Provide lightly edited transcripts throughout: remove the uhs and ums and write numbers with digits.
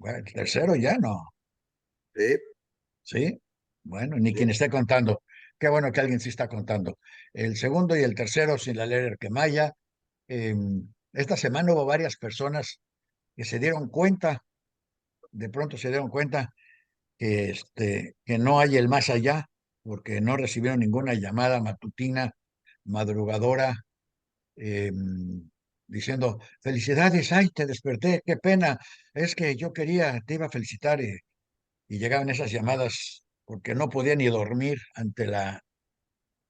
Bueno, el tercero ya no, Sí, ¿sí? Bueno, ni sí. quien esté contando. Qué bueno que alguien sí está contando. El segundo y el tercero sin la ley Maya. Esta semana hubo varias personas que se dieron cuenta, de pronto se dieron cuenta que no hay el más allá, porque no recibieron ninguna llamada matutina, madrugadora, eh, diciendo, felicidades, ay, te desperté, qué pena, es que yo quería, te iba a felicitar, y llegaban esas llamadas porque no podía ni dormir ante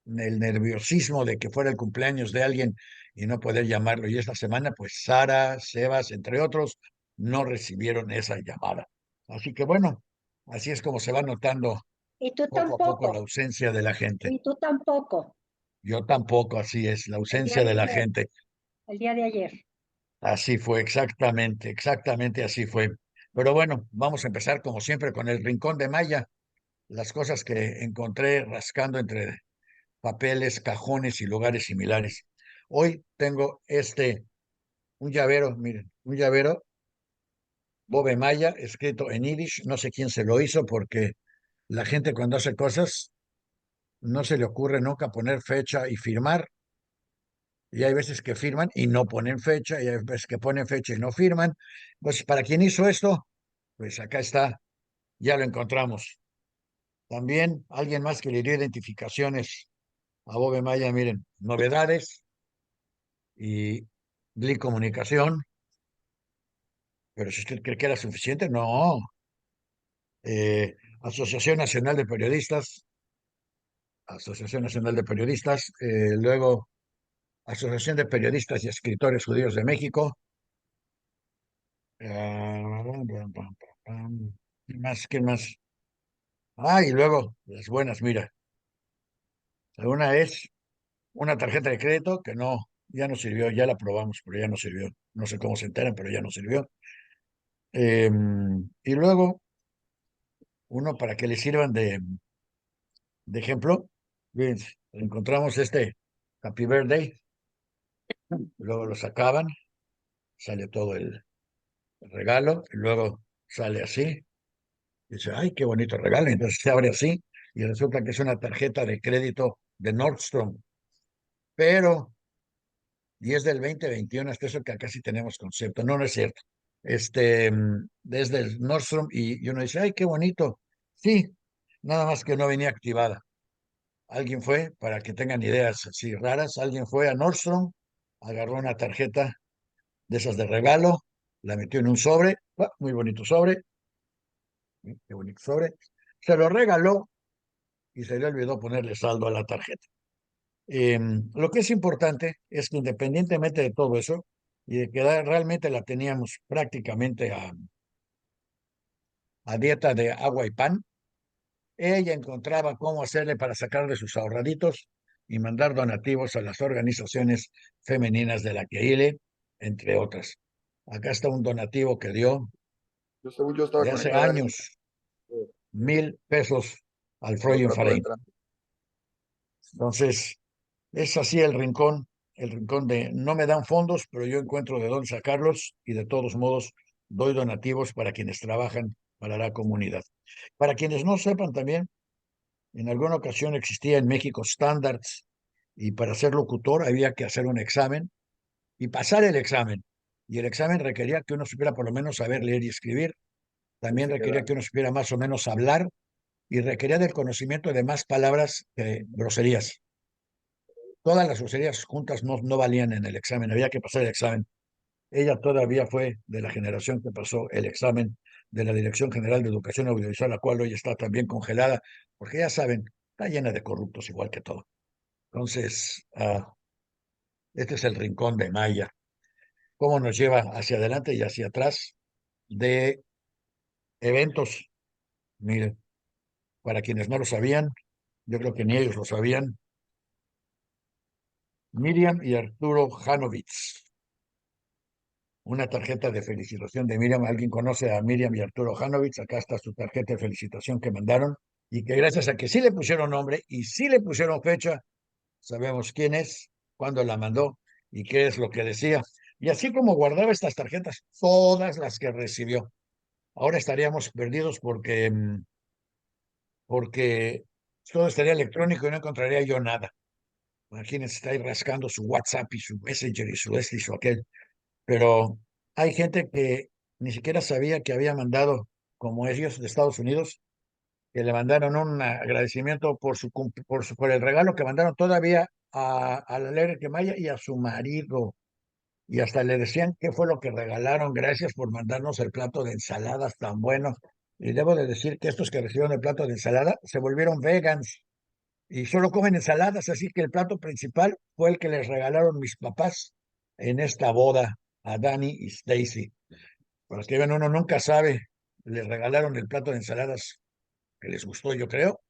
el nerviosismo de que fuera el cumpleaños de alguien y no poder llamarlo. Y esta semana, pues Sara, Sebas, entre otros, no recibieron esa llamada. Así que bueno, así es como se va notando Y tú poco a poco la tampoco, ausencia de la gente. y tú tampoco, Yo tampoco, así es, la el día ausencia de de la ayer, gente. el día de ayer. Así fue, exactamente, exactamente así fue. Pero bueno, vamos a empezar como siempre con el Rincón de Maya, las cosas que encontré rascando entre papeles, cajones y lugares similares. Hoy tengo un llavero, miren, un llavero Bobe Maya, escrito en Yiddish, no sé quién se lo hizo porque la gente cuando hace cosas no se le ocurre nunca poner fecha y firmar, y hay veces que firman y no ponen fecha, y hay veces que ponen fecha y no firman. Pues para quien hizo esto, pues acá está, ya lo encontramos. También alguien más que le dio identificaciones a Bobe Maya, miren, novedades y Gli Comunicación, pero si usted cree que era suficiente, no. Asociación Nacional de Periodistas, Asociación Nacional de Periodistas, luego Asociación de Periodistas y Escritores Judíos de México. ¿Qué más? ¿Qué más? Ah, y luego, las buenas, mira. Una es una tarjeta de crédito que no, ya no sirvió, ya la probamos, pero ya no sirvió. No sé cómo se enteran, pero ya no sirvió. Y luego, uno para que le sirvan de ejemplo. Fíjense, encontramos este Happy Birthday, luego lo sacaban, sale todo el regalo, y luego sale así, y dice, ay, qué bonito regalo, y entonces se abre así, y resulta que es una tarjeta de crédito de Nordstrom, pero, y es del 2021, hasta eso que acá sí tenemos concepto, no, no es cierto, desde el Nordstrom, y uno dice, ay, qué bonito, sí, nada más que no venía activada. Alguien fue, para que tengan ideas así raras, alguien fue a Nordstrom, agarró una tarjeta de esas de regalo, la metió en un sobre, muy bonito sobre, qué bonito sobre, se lo regaló y se le olvidó ponerle saldo a la tarjeta. Lo que es importante es que independientemente de todo eso, y de que realmente la teníamos prácticamente a dieta de agua y pan, ella encontraba cómo hacerle para sacarle sus ahorraditos y mandar donativos a las organizaciones femeninas de la Keile, entre otras. Acá está un donativo que dio Yo, según yo, estaba de hace conectada a alguien. años, 1,000 pesos al Otra por Freudenverein. entrar. Entonces, es así el rincón de no me dan fondos, pero yo encuentro de dónde sacarlos y de todos modos doy donativos para quienes trabajan para la comunidad. Para quienes no sepan también, en alguna ocasión existía en México Standards y para ser locutor había que hacer un examen y pasar el examen. Y el examen requería que uno supiera por lo menos saber leer y escribir, Y también se requería queda. que uno supiera más o menos hablar y requería del conocimiento de más palabras que groserías. Todas las groserías juntas no valían en el examen, había que pasar el examen. Ella todavía fue de la generación que pasó el examen de la Dirección General de Educación Audiovisual, la cual hoy está también congelada, porque ya saben, está llena de corruptos igual que todo. Entonces, este es el rincón de Maya. Cómo nos lleva hacia adelante y hacia atrás de eventos. Miren, para quienes no lo sabían, yo creo que ni ellos lo sabían, Miriam y Arturo Janovitz. Una tarjeta de felicitación de Miriam. ¿Alguien conoce a Miriam y Arturo Janovitz? Acá está su tarjeta de felicitación que mandaron y que gracias a que sí le pusieron nombre y sí le pusieron fecha, sabemos quién es, cuándo la mandó y qué es lo que decía. Y así como guardaba estas tarjetas, todas las que recibió. ahora estaríamos perdidos porque todo estaría electrónico y no encontraría yo nada. Imagínense, está ahí rascando su WhatsApp y su Messenger y su este y su aquel. Pero hay gente que ni siquiera sabía que había mandado, como ellos de Estados Unidos, que le mandaron un agradecimiento por el regalo que mandaron todavía a la Lere que Maya y a su marido. Y hasta le decían qué fue lo que regalaron. Gracias por mandarnos el plato de ensaladas tan bueno. Y debo de decir que estos que recibieron el plato de ensalada se volvieron vegans y solo comen ensaladas, así que el plato principal fue el que les regalaron mis papás en esta boda a Danny y Stacy. Para que vean, uno nunca sabe, les regalaron el plato de ensaladas que les gustó, yo creo,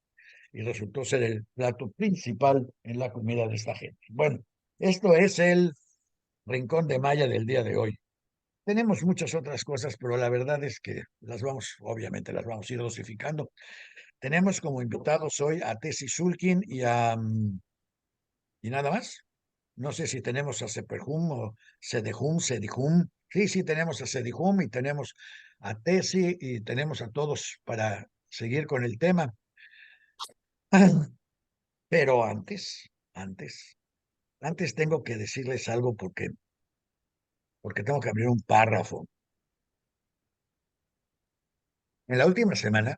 y resultó ser el plato principal en la comida de esta gente. Bueno, esto es el Rincón de Maya del día de hoy. Tenemos muchas otras cosas, pero la verdad es que obviamente las vamos a ir dosificando. Tenemos como invitados hoy a Tessy Sulkin y nada más. No sé si tenemos a Seperhum o Sedihum. Sí, sí, tenemos a Sedihum y tenemos a Tessy y tenemos a todos para seguir con el tema. Pero antes tengo que decirles algo porque tengo que abrir un párrafo. En la última semana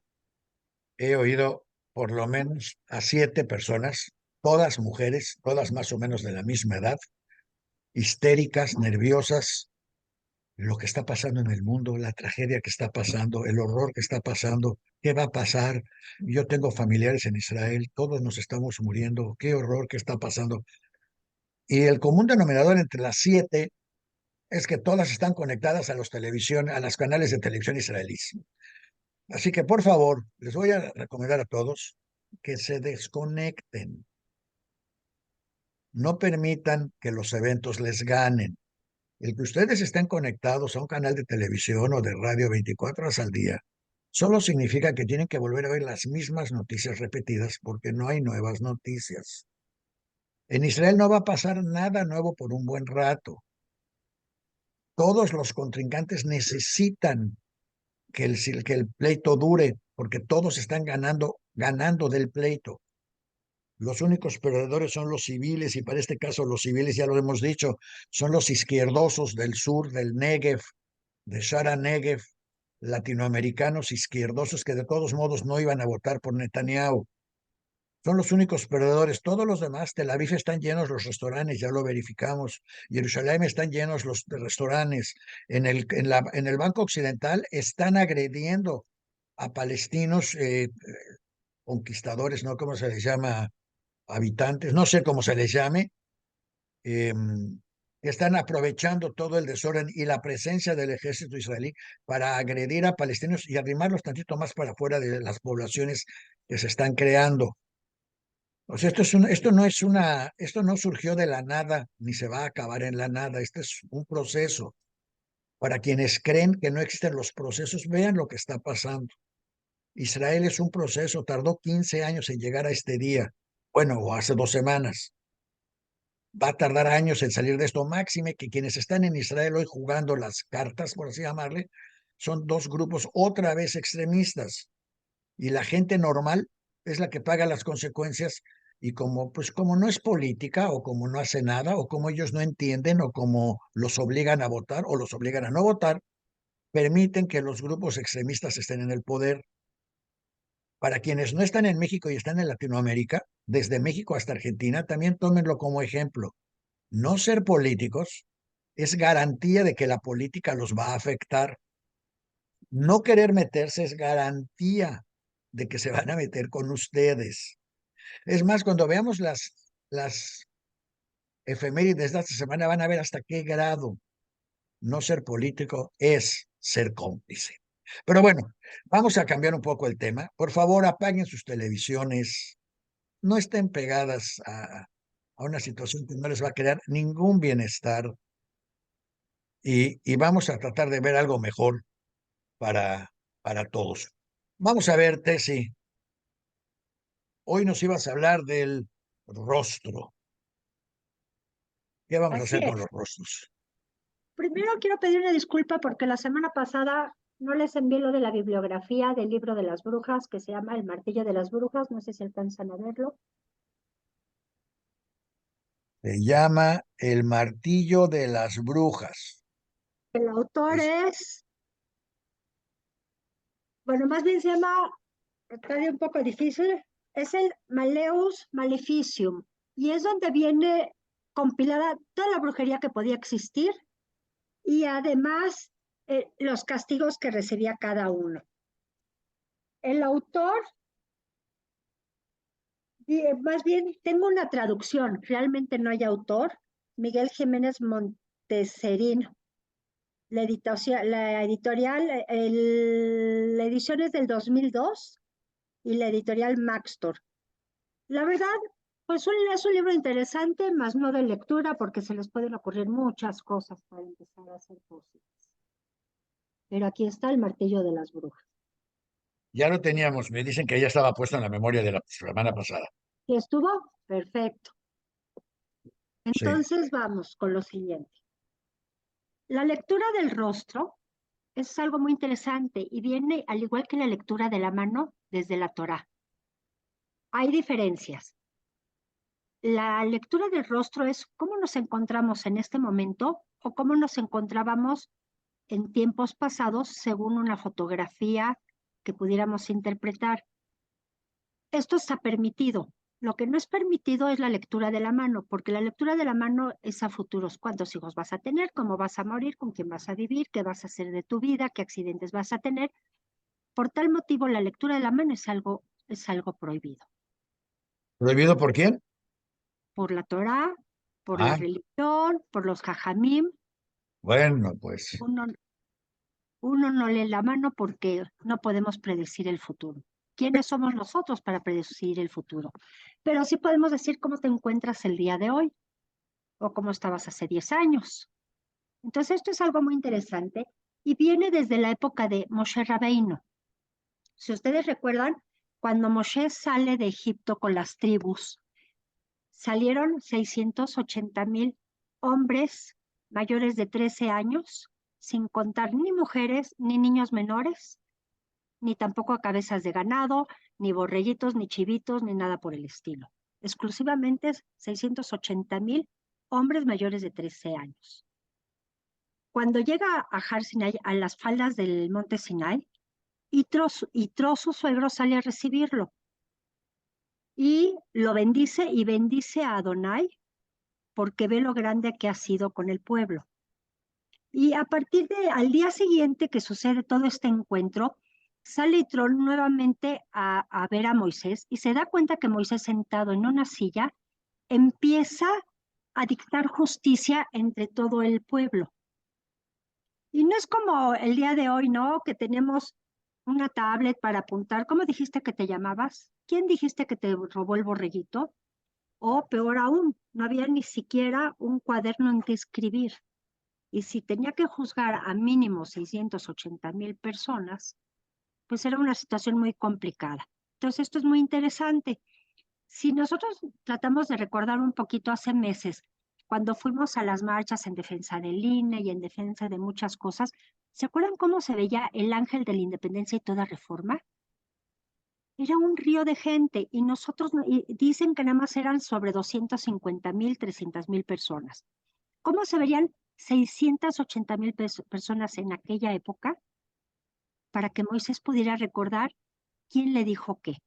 he oído por lo menos a 7 personas, todas mujeres, todas más o menos de la misma edad, histéricas, nerviosas, lo que está pasando en el mundo, la tragedia que está pasando, el horror que está pasando, qué va a pasar. Yo tengo familiares en Israel, todos nos estamos muriendo, qué horror que está pasando. Y el común denominador entre las 7 es que todas están conectadas a a los canales de televisión israelíes. Así que por favor, les voy a recomendar a todos que se desconecten. No permitan que los eventos les ganen. El que ustedes estén conectados a un canal de televisión o de radio 24 horas al día, solo significa que tienen que volver a ver las mismas noticias repetidas porque no hay nuevas noticias. En Israel no va a pasar nada nuevo por un buen rato. Todos los contrincantes necesitan que el pleito dure porque todos están ganando del pleito. Los únicos perdedores son los civiles, y para este caso los civiles, ya lo hemos dicho, son los izquierdosos del sur, del Negev, de Shara Negev, latinoamericanos izquierdosos que de todos modos no iban a votar por Netanyahu. Son los únicos perdedores. Todos los demás, Tel Aviv están llenos los restaurantes, ya lo verificamos. Jerusalén están llenos los restaurantes. En el Banco Occidental están agrediendo a palestinos conquistadores, ¿no? ¿Cómo se les llama? Habitantes, no sé cómo se les llame, eh, que están aprovechando todo el desorden y la presencia del ejército israelí para agredir a palestinos y arrimarlos tantito más para afuera de las poblaciones que se están creando. O sea, esto no surgió de la nada, ni se va a acabar en la nada. Este es un proceso. Para quienes creen que no existen los procesos, vean lo que está pasando. Israel es un proceso, tardó 15 años en llegar a este día. Bueno, o hace 2 semanas. Va a tardar años en salir de esto. Máxime que quienes están en Israel hoy jugando las cartas, por así llamarle, son dos grupos otra vez extremistas. Y la gente normal es la que paga las consecuencias. Y como no es política, o como no hace nada, o como ellos no entienden, o como los obligan a votar, o los obligan a no votar, permiten que los grupos extremistas estén en el poder. Para quienes no están en México y están en Latinoamérica, desde México hasta Argentina, también tómenlo como ejemplo. No ser políticos es garantía de que la política los va a afectar. No querer meterse es garantía de que se van a meter con ustedes. Es más, cuando veamos las efemérides de esta semana, van a ver hasta qué grado no ser político es ser cómplice. Pero bueno, vamos a cambiar un poco el tema. Por favor, apaguen sus televisiones, no estén pegadas a una situación que no les va a crear ningún bienestar y vamos a tratar de ver algo mejor para, para todos. Vamos a ver, Tessy, hoy nos ibas a hablar del rostro. ¿Qué vamos a Así hacer con es. los rostros? Primero quiero pedir una disculpa porque la semana pasada No les envié lo de la bibliografía del libro de las brujas que se llama El martillo de las brujas. No sé si alcanzan a verlo. Se llama El martillo de las brujas. El autor Es- es, bueno, más bien se llama, está un poco difícil, es el Maleus Maleficium. Y es donde viene compilada toda la brujería que podía existir y además los castigos que recibía cada uno. El autor, más bien, tengo una traducción, realmente no hay autor, Miguel Jiménez Monteserín. La editorial, la edición es del 2002 y la editorial Maxtor. La verdad, pues es un libro interesante, más no de lectura, porque se les pueden ocurrir muchas cosas para empezar a hacer cositas. Pero aquí está el martillo de las brujas. Ya lo teníamos, me dicen que ya estaba puesto en la memoria de la semana pasada. ¿Y estuvo? Perfecto. Sí. Entonces vamos con lo siguiente. La lectura del rostro es algo muy interesante y viene, al igual que la lectura de la mano, desde la Torá. Hay diferencias. La lectura del rostro es cómo nos encontramos en este momento o cómo nos encontrábamos en tiempos pasados según una fotografía que pudiéramos interpretar. Esto está permitido. Lo que no es permitido es la lectura de la mano, porque la lectura de la mano es a futuros. ¿Cuántos hijos vas a tener? ¿Cómo vas a morir? ¿Con quién vas a vivir? ¿Qué vas a hacer de tu vida? ¿Qué accidentes vas a tener? Por tal motivo, la lectura de la mano es algo prohibido. ¿Prohibido por quién? Por la Torá, por la Ah, religión, por los jajamim. bueno, pues Uno, uno no lee la mano porque no podemos predecir el futuro. ¿Quiénes somos nosotros para predecir el futuro? Pero sí podemos decir cómo te encuentras el día de hoy o cómo estabas hace 10 años. Entonces, esto es algo muy interesante y viene desde la época de Moshe Rabbeinu. Si ustedes recuerdan, cuando Moshe sale de Egipto con las tribus, salieron 680,000 hombres mayores de 13 años, sin contar ni mujeres, ni niños menores, ni tampoco a cabezas de ganado, ni borreguitos, ni chivitos, ni nada por el estilo. Exclusivamente 680,000 hombres mayores de 13 años. Cuando llega a Har Sinai, a las faldas del monte Sinai, Yitro, su suegro, sale a recibirlo y lo bendice y bendice a Adonai porque ve lo grande que ha sido con el pueblo. Y a partir de al día siguiente que sucede todo este encuentro, sale Yitro nuevamente a ver a Moisés y se da cuenta que Moisés, sentado en una silla, empieza a dictar justicia entre todo el pueblo. Y no es como el día de hoy, ¿no? Que tenemos una tablet para apuntar. ¿Cómo dijiste que te llamabas? ¿Quién dijiste que te robó el borreguito? O peor aún, no había ni siquiera un cuaderno en que escribir. Y si tenía que juzgar a mínimo 680,000 personas, pues era una situación muy complicada. Entonces, esto es muy interesante. Si nosotros tratamos de recordar un poquito hace meses, cuando fuimos a las marchas en defensa del INE y en defensa de muchas cosas, ¿se acuerdan cómo se veía el ángel de la independencia y toda reforma? Era un río de gente y nosotros, y dicen que nada más eran sobre 250,000, 300,000 personas. ¿Cómo se verían 680,000 personas en aquella época para que Moisés pudiera recordar quién le dijo qué?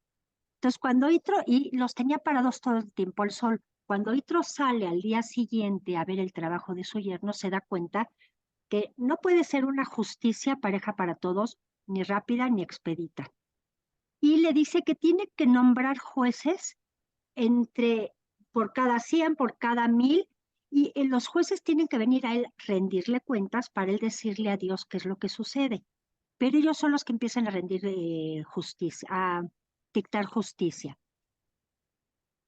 Entonces, cuando Itro, y los tenía parados todo el tiempo al sol, cuando Itro sale al día siguiente a ver el trabajo de su yerno, se da cuenta que no puede ser una justicia pareja para todos, ni rápida ni expedita. Y le dice que tiene que nombrar jueces por cada 100, por cada 1,000, y los jueces tienen que venir a él rendirle cuentas para él decirle a Dios qué es lo que sucede. Pero ellos son los que empiezan a rendir justicia, a dictar justicia.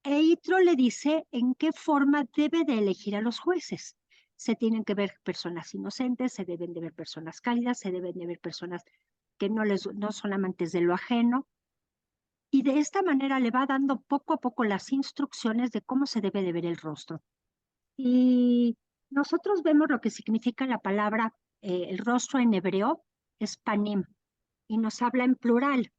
E Yitro le dice en qué forma debe de elegir a los jueces. Se tienen que ver personas inocentes, se deben de ver personas cálidas, se deben de ver personas que no son amantes de lo ajeno. Y de esta manera le va dando poco a poco las instrucciones de cómo se debe de ver el rostro. Y nosotros vemos lo que significa la palabra, el rostro en hebreo, es panim y nos habla en plural.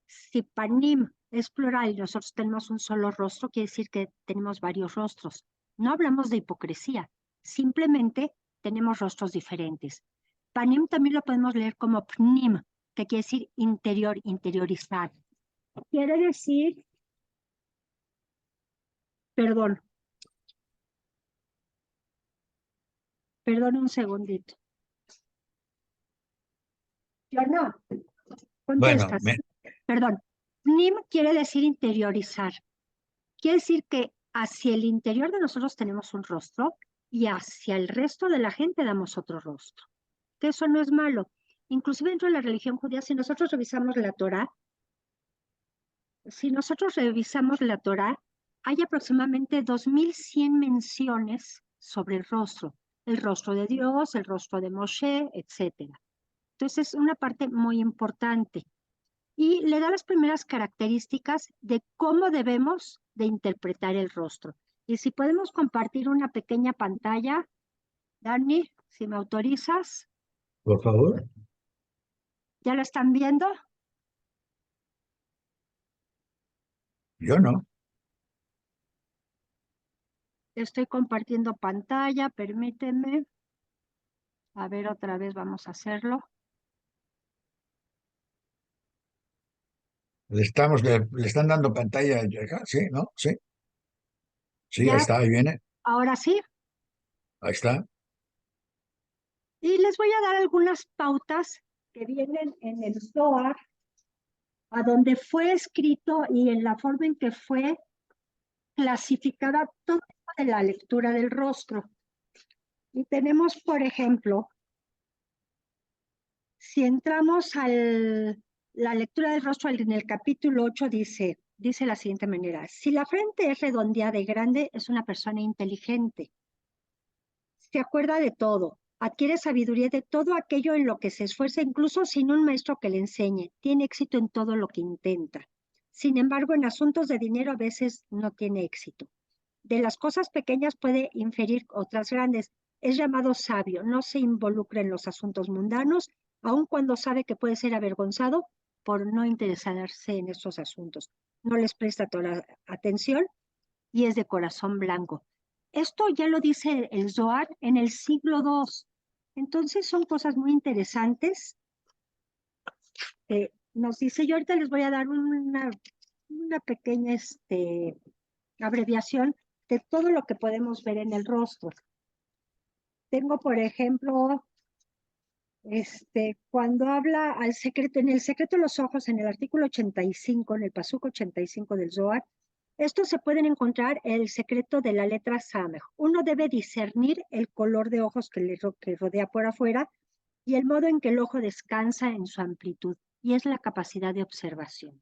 Si panim es plural y nosotros tenemos un solo rostro, quiere decir que tenemos varios rostros. No hablamos de hipocresía, simplemente tenemos rostros diferentes. Panim también lo podemos leer como pnim, que quiere decir interior, interiorizar. Quiere decir, perdón un segundito. Yo no, Bueno, contestas. Perdón, pnim quiere decir interiorizar. Quiere decir que hacia el interior de nosotros tenemos un rostro y hacia el resto de la gente damos otro rostro. Que eso no es malo. Inclusive dentro de la religión judía, si nosotros revisamos la Torá, hay aproximadamente 2100 menciones sobre el rostro de Dios, el rostro de Moshe, etc. Entonces es una parte muy importante. Y le da las primeras características de cómo debemos de interpretar el rostro. Y si podemos compartir una pequeña pantalla, Dani, si me autorizas. por favor. ¿Ya la están viendo? Yo no. Estoy compartiendo pantalla, permíteme. A ver, otra vez vamos a hacerlo. Le están dando pantalla acá, sí, ¿no? Sí. Sí, ahí Ya, está, ahí viene. ahora sí. Ahí está. Y les voy a dar algunas pautas que vienen en el Zohar, a donde fue escrito y en la forma en que fue clasificada toda de la lectura del rostro. Y tenemos, por ejemplo, si entramos a la lectura del rostro en el capítulo 8, dice la siguiente manera: si la frente es redondeada y grande, es una persona inteligente. Se acuerda de todo, adquiere sabiduría de todo aquello en lo que se esfuerza, incluso sin un maestro que le enseñe. Tiene éxito en todo lo que intenta. Sin embargo, en asuntos de dinero a veces no tiene éxito. De las cosas pequeñas puede inferir otras grandes. Es llamado sabio, no se involucra en los asuntos mundanos, aun cuando sabe que puede ser avergonzado por no interesarse en estos asuntos. No les presta toda la atención y es de corazón blanco. Esto ya lo dice el Zohar en el siglo II. Entonces son cosas muy interesantes. Nos dice, yo ahorita les voy a dar una pequeña abreviación de todo lo que podemos ver en el rostro. Tengo, por ejemplo, cuando habla al secreto, en el secreto de los ojos, en el artículo 85, en el pasuk 85 del Zohar, estos se pueden encontrar en el secreto de la letra Samech. Uno debe discernir el color de ojos que rodea por afuera y el modo en que el ojo descansa en su amplitud, y es la capacidad de observación.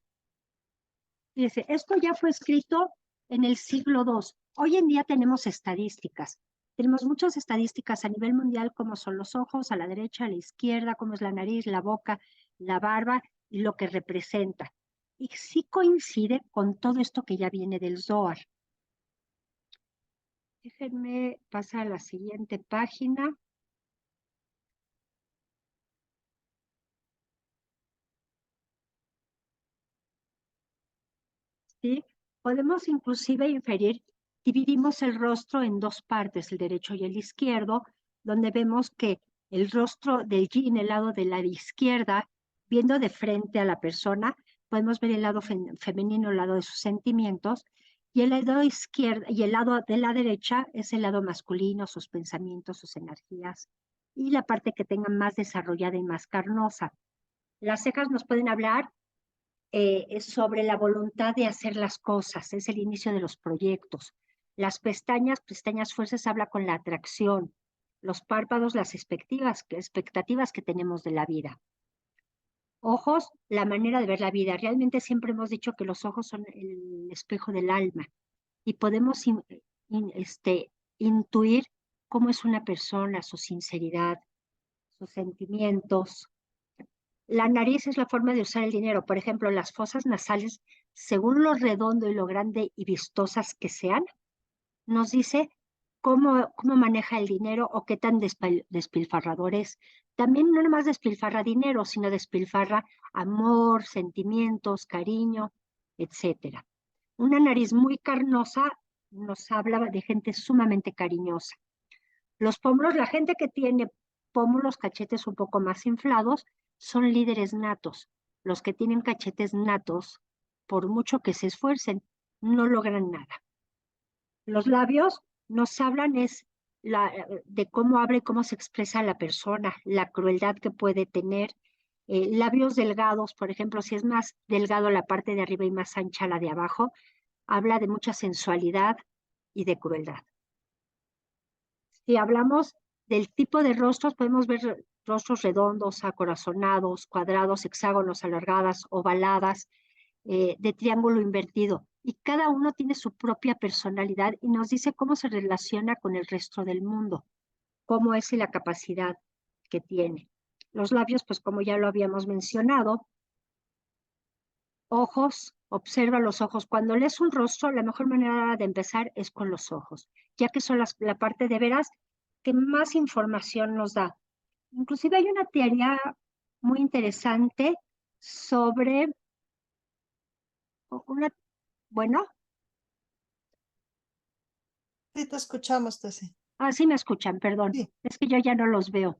Dice, esto ya fue escrito en el siglo II. Hoy en día tenemos estadísticas. Tenemos muchas estadísticas a nivel mundial, como son los ojos, a la derecha, a la izquierda, cómo es la nariz, la boca, la barba y lo que representa. Y sí coincide con todo esto que ya viene del Zohar. Déjenme pasar a la siguiente página. ¿Sí? Podemos inclusive inferir, dividimos el rostro en dos partes, el derecho y el izquierdo, donde vemos que el rostro del yin, el lado de la izquierda, viendo de frente a la persona, podemos ver el lado femenino, el lado de sus sentimientos, y el lado izquierdo y el lado de la derecha es el lado masculino, sus pensamientos, sus energías, y la parte que tengan más desarrollada y más carnosa. Las cejas nos pueden hablar sobre la voluntad de hacer las cosas, es el inicio de los proyectos. Las pestañas fuertes habla con la atracción. Los párpados, las expectativas que tenemos de la vida. Ojos, la manera de ver la vida. Realmente siempre hemos dicho que los ojos son el espejo del alma y podemos intuir cómo es una persona, su sinceridad, sus sentimientos. La nariz es la forma de usar el dinero. Por ejemplo, las fosas nasales, según lo redondo y lo grande y vistosas que sean, nos dice cómo maneja el dinero o qué tan despilfarrador es. También no nomás despilfarra dinero, sino despilfarra amor, sentimientos, cariño, etcétera. Una nariz muy carnosa nos habla de gente sumamente cariñosa. Los pómulos, la gente que tiene pómulos, cachetes un poco más inflados, son líderes natos. Los que tienen cachetes natos, por mucho que se esfuercen, no logran nada. Los labios nos hablan de cómo habla y cómo se expresa la persona, la crueldad que puede tener. Labios delgados, por ejemplo, si es más delgado la parte de arriba y más ancha la de abajo, habla de mucha sensualidad y de crueldad. Si hablamos del tipo de rostros, podemos ver rostros redondos, acorazonados, cuadrados, hexágonos, alargadas, ovaladas, de triángulo invertido. Y cada uno tiene su propia personalidad y nos dice cómo se relaciona con el resto del mundo, cómo es y la capacidad que tiene. Los labios, pues como ya lo habíamos mencionado, ojos, observa los ojos. Cuando lees un rostro, la mejor manera de empezar es con los ojos, ya que son la parte de veras que más información nos da. Inclusive hay una teoría muy interesante sobre una, bueno, Sí, te escuchamos, Tessy. sí me escuchan, perdón, Sí. es que yo ya no los veo.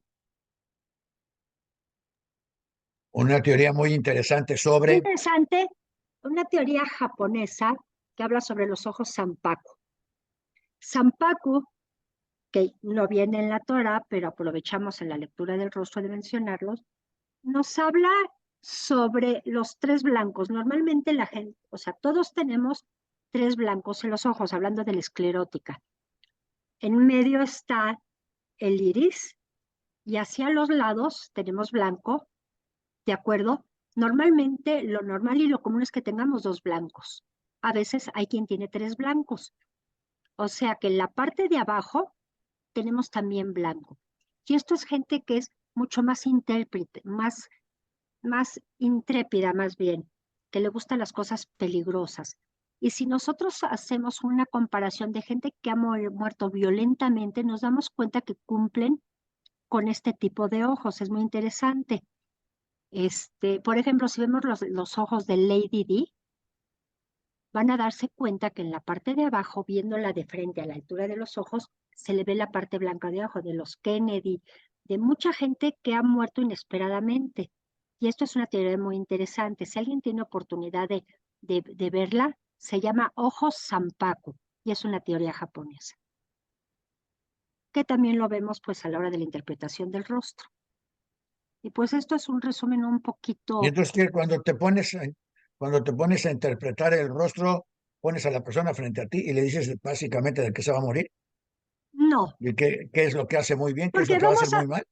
Una teoría muy interesante sobre... Interesante, una teoría japonesa que habla sobre los ojos Sanpaku. Sanpaku, que no viene en la Torah, pero aprovechamos en la lectura del rostro de mencionarlos, nos habla sobre los tres blancos. Normalmente la gente, o sea, todos tenemos tres blancos en los ojos, hablando de la esclerótica. En medio está el iris y hacia los lados tenemos blanco, ¿de acuerdo? Normalmente lo normal y lo común es que tengamos dos blancos. A veces hay quien tiene tres blancos. O sea que en la parte de abajo tenemos también blanco. Y esto es gente que es mucho más intérprete, más intrépida más bien, que le gustan las cosas peligrosas. Y si nosotros hacemos una comparación de gente que ha muerto violentamente, nos damos cuenta que cumplen con este tipo de ojos. Es muy interesante. Por ejemplo, si vemos los ojos de Lady Di, van a darse cuenta que en la parte de abajo, viéndola de frente a la altura de los ojos, se le ve la parte blanca de abajo, de los Kennedy, de mucha gente que ha muerto inesperadamente. Y esto es una teoría muy interesante. Si alguien tiene oportunidad de verla, se llama ojos Sanpaku y es una teoría japonesa, que también lo vemos pues a la hora de la interpretación del rostro. Y pues esto es un resumen un Y poquito, entonces que cuando te pones a interpretar el rostro, pones a la persona frente a ti y le dices básicamente de qué se va a morir no, y qué es lo que hace muy bien, qué es lo porque que va a hacer muy mal.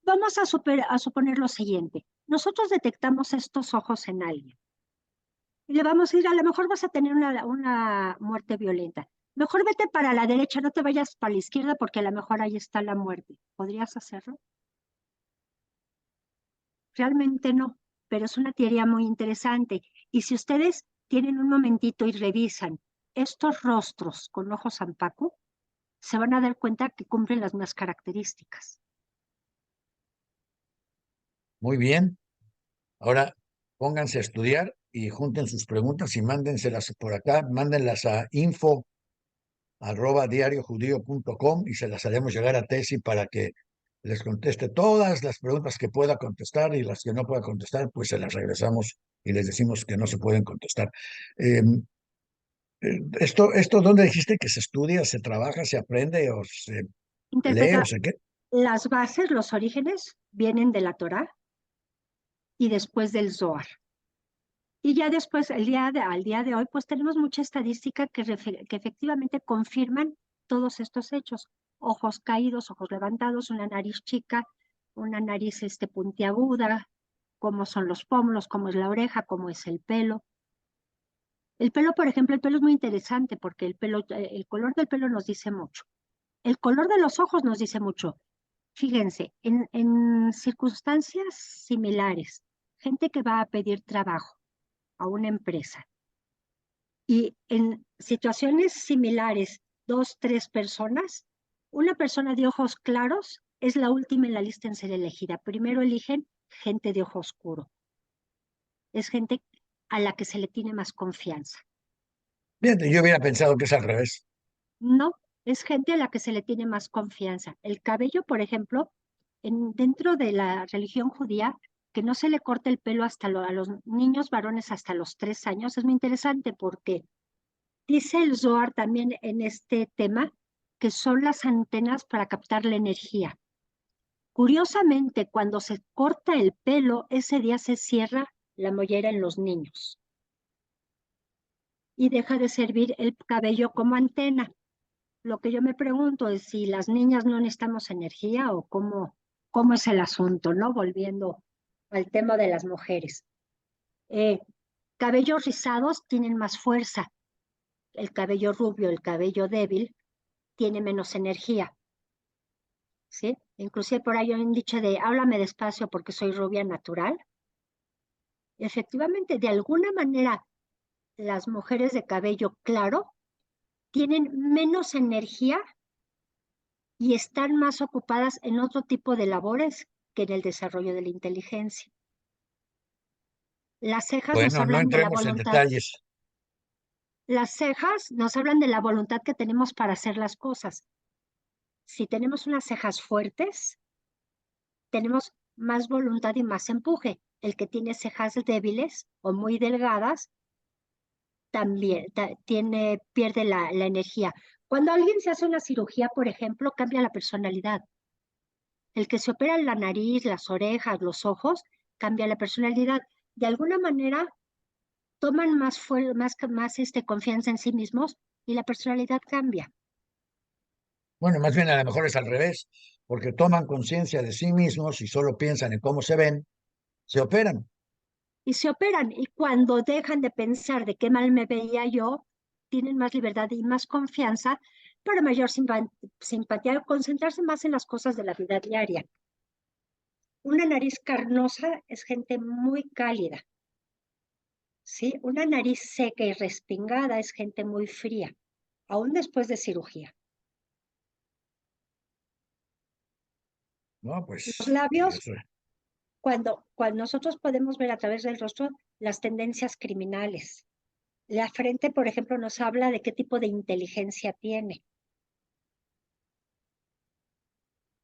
vamos a suponer lo siguiente. Nosotros detectamos estos ojos en alguien y le vamos a decir, a lo mejor vas a tener una muerte violenta. Mejor vete para la derecha, no te vayas para la izquierda porque a lo mejor ahí está la muerte. ¿Podrías hacerlo? Realmente no, pero es una teoría muy interesante. Y si ustedes tienen un momentito y revisan estos rostros con ojos Sanpaku, se van a dar cuenta que cumplen las mismas características. Muy bien. Ahora pónganse a estudiar y junten sus preguntas y mándenselas por acá, mándenlas a info@diariojudío.com y se las haremos llegar a Tessy para que les conteste todas las preguntas que pueda contestar y las que no pueda contestar, pues se las regresamos y les decimos que no se pueden contestar. Esto, ¿dónde dijiste que se estudia, se trabaja, se aprende o se lee o Interpreta sé qué? las bases, los orígenes, vienen de la Torá y después del Zohar. Y ya después, al día de hoy, pues tenemos mucha estadística que efectivamente confirman todos estos hechos. Ojos caídos, ojos levantados, una nariz chica, una nariz puntiaguda, cómo son los pómulos, cómo es la oreja, cómo es el pelo. El pelo, por ejemplo, el pelo es muy interesante porque el color del pelo nos dice mucho. El color de los ojos nos dice mucho. Fíjense, en circunstancias similares, gente que va a pedir trabajo a una empresa y en situaciones similares, dos, tres personas, una persona de ojos claros es la última en la lista en ser elegida. Primero eligen gente de ojo oscuro. Es gente a la que se le tiene más confianza. Bien, yo hubiera pensado que es al revés. No, es gente a la que se le tiene más confianza. El cabello, por ejemplo, dentro de la religión judía, que no se le corte el pelo hasta a los niños varones hasta los 3 años, es muy interesante porque dice el Zohar también en este tema que son las antenas para captar la energía. Curiosamente, cuando se corta el pelo, ese día se cierra la mollera en los niños y deja de servir el cabello como antena. Lo que yo me pregunto es si las niñas no necesitamos energía o cómo es el asunto, ¿no? Volviendo al tema de las mujeres. Cabellos rizados tienen más fuerza. El cabello rubio, el cabello débil, tiene menos energía. ¿Sí? Inclusive por ahí hay un dicho de háblame despacio porque soy rubia natural. Efectivamente, de alguna manera, las mujeres de cabello claro tienen menos energía y están más ocupadas en otro tipo de labores que en el desarrollo de la inteligencia. Las cejas nos Bueno, no hablan de la entremos en voluntad. detalles. Las cejas nos hablan de la voluntad que tenemos para hacer las cosas. Si tenemos unas cejas fuertes, tenemos más voluntad y más empuje. El que tiene cejas débiles o muy delgadas también pierde la energía. Cuando alguien se hace una cirugía, por ejemplo, cambia la personalidad. El que se opera la nariz, las orejas, los ojos, cambia la personalidad. De alguna manera, toman más confianza en sí mismos y la personalidad cambia. Bueno, más bien a lo mejor es al revés, porque toman conciencia de sí mismos y solo piensan en cómo se ven, se operan. Y se operan. Y cuando dejan de pensar de qué mal me veía yo, tienen más libertad y más confianza para mayor simpatía, concentrarse más en las cosas de la vida diaria. Una nariz carnosa es gente muy cálida. ¿Sí? Una nariz seca y respingada es gente muy fría, aún después de cirugía. No, Los pues, labios, cuando nosotros podemos ver a través del rostro las tendencias criminales. La frente, por ejemplo, nos habla de qué tipo de inteligencia tiene.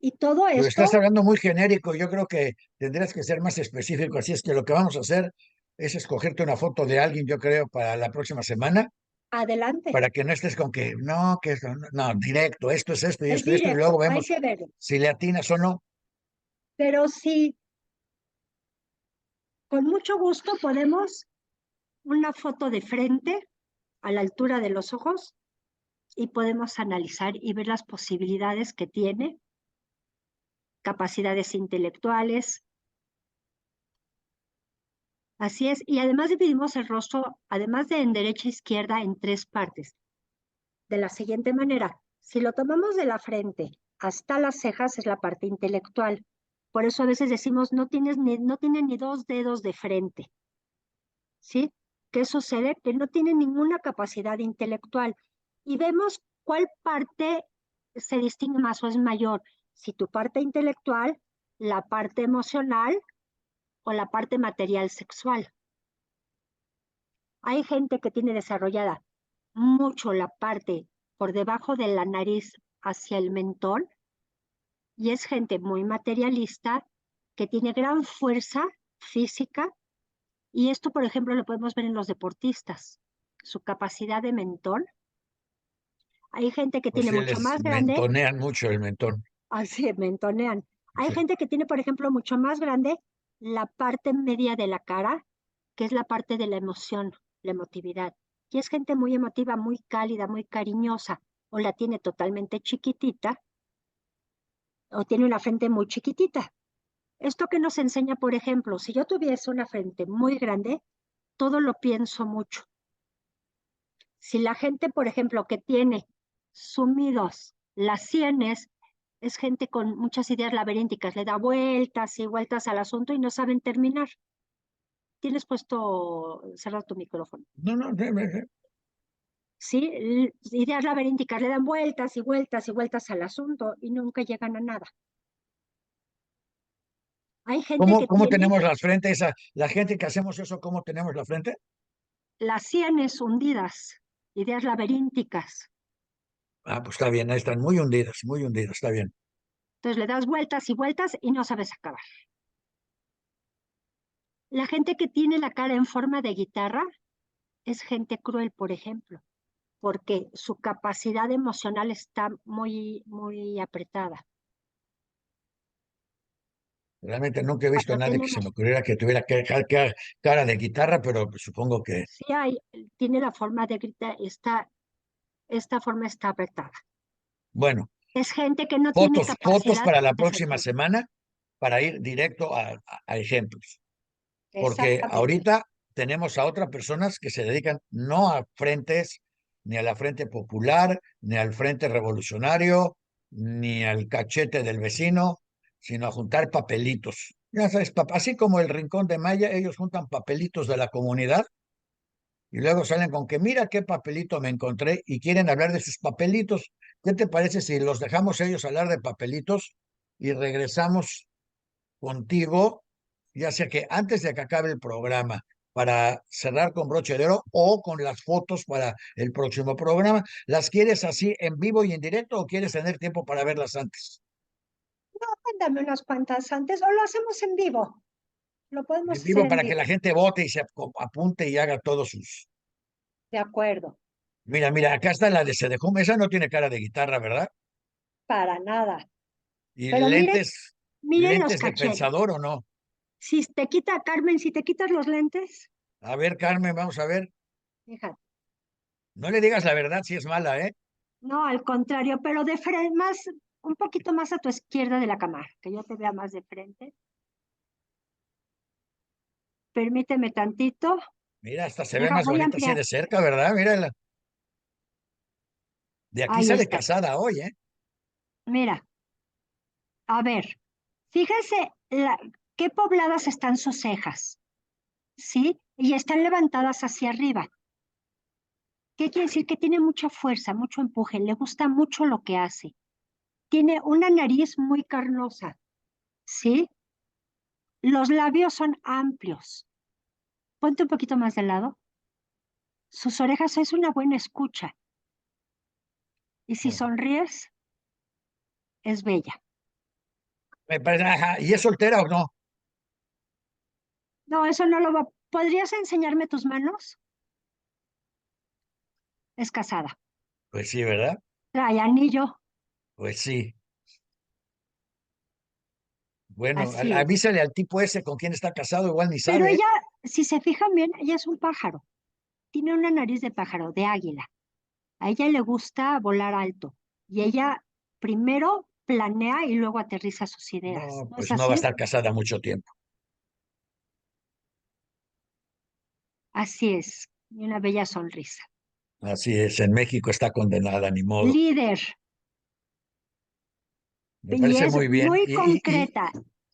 Y todo pero esto, estás hablando muy genérico. Yo creo que tendrás que ser más específico. Así es que lo que vamos a hacer es escogerte una foto de alguien, yo creo, para la próxima semana, adelante. para que no estés con que no, que esto, no, no, directo, esto Es y luego directo, hay vemos que verlo. si le atinas o no. Pero sí, con mucho gusto podemos una foto de frente a la altura de los ojos y podemos analizar y ver las posibilidades que tiene, capacidades intelectuales. Así es, y además dividimos el rostro, además de en derecha e izquierda, en 3 partes. De la siguiente manera, si lo tomamos de la frente hasta las cejas es la parte intelectual. Por eso a veces decimos no tiene ni 2 dedos de frente. ¿Sí? ¿Qué sucede? Que no tiene ninguna capacidad intelectual. Y vemos cuál parte se distingue más o es mayor. Si tu parte intelectual, la parte emocional o la parte material sexual. Hay gente que tiene desarrollada mucho la parte por debajo de la nariz hacia el mentón y es gente muy materialista que tiene gran fuerza física y esto, por ejemplo, lo podemos ver en los deportistas, su capacidad de mentón. Hay gente que Pues tiene sí, mucho les más grande, mentonean mucho el mentón. así mentonean. Hay Sí. gente que tiene, por ejemplo, mucho más grande la parte media de la cara, que es la parte de la emoción, la emotividad. Y es gente muy emotiva, muy cálida, muy cariñosa, o la tiene totalmente chiquitita, o tiene una frente muy chiquitita. Esto que nos enseña, por ejemplo, si yo tuviese una frente muy grande, todo lo pienso mucho. Si la gente, por ejemplo, que tiene sumidos las sienes, es gente con muchas ideas laberínticas, le da vueltas y vueltas al asunto y no saben terminar. Tienes puesto cerrado tu micrófono. No, no, Sí, ideas laberínticas le dan vueltas y vueltas y vueltas al asunto y nunca llegan a nada. Hay gente que ¿Cómo tiene tenemos las frentes? La gente que hacemos eso, ¿cómo tenemos la frente? las sienes hundidas, ideas laberínticas. Ah, pues está bien, ahí están muy hundidas, está bien. Entonces le das vueltas y vueltas y no sabes acabar. La gente que tiene la cara en forma de guitarra es gente cruel, por ejemplo, porque su capacidad emocional está muy apretada. Realmente nunca he visto a Cuando nadie que se me tenemos, ocurriera que tuviera cara de guitarra, pero supongo que, sí hay, tiene la forma de gritar, esta forma está apretada. bueno, Es gente que no tiene fotos capacidad para la de próxima sentir. semana para ir directo a ejemplos. Porque Exactamente. ahorita tenemos a otras personas que se dedican no a frentes, ni a la Frente Popular, ni al Frente Revolucionario, ni al cachete del vecino, sino a juntar papelitos. Ya sabes, así como el Rincón de Maya, ellos juntan papelitos de la comunidad y luego salen con que mira qué papelito me encontré y quieren hablar de sus papelitos. ¿Qué te parece si los dejamos ellos hablar de papelitos y regresamos contigo, ya sea que antes de que acabe el programa, para cerrar con broche de oro o con las fotos para el próximo programa? ¿Las quieres así en vivo y en directo o quieres tener tiempo para verlas antes? Mándame unas cuantas antes o lo hacemos en vivo. Lo podemos En hacer vivo en para que vivo. la gente vote y se apunte y haga todos sus... De acuerdo. Mira, acá está la de Sedejum, esa no tiene cara de guitarra, ¿verdad? Para nada. Y Pero miren los lentes de cachetes. pensador o no. Si te quita, Carmen, si te quitas los lentes, A ver, Carmen, vamos a ver. fíjate. No le digas la verdad si es mala, ¿eh? No, al contrario, pero de frente, más, un poquito más a tu izquierda de la cámara, que yo te vea más de frente. Permíteme tantito. Mira, hasta se ve más Voy a bonita así ampliar. de cerca, ¿verdad? Mírala. De aquí Ahí sale está. casada hoy, ¿eh? Mira, a ver, fíjense qué pobladas están sus cejas, ¿sí? Y están levantadas hacia arriba. ¿Qué quiere decir? Que tiene mucha fuerza, mucho empuje, le gusta mucho lo que hace. Tiene una nariz muy carnosa, ¿sí? Los labios son amplios. Ponte un poquito más de lado. Sus orejas es una buena escucha. Y si sonríes, es bella. Me parece, ajá, ¿y es soltera o no? No, eso no lo va. ¿Podrías enseñarme tus manos? Es casada. Pues sí, ¿verdad? Trae anillo. Pues sí. Bueno, Así es. avísale al tipo ese con quien está casado, igual ni Pero sabe, ¿eh? ella, si se fijan bien, ella es un pájaro. Tiene una nariz de pájaro, de águila. A ella le gusta volar alto. Y ella primero planea y luego aterriza sus ideas. No, ¿No es pues no va a así? estar casada mucho tiempo. Así es. Y una bella sonrisa. Así es, en México está condenada, ni modo. Líder. Me Y parece es muy bien. muy concreta.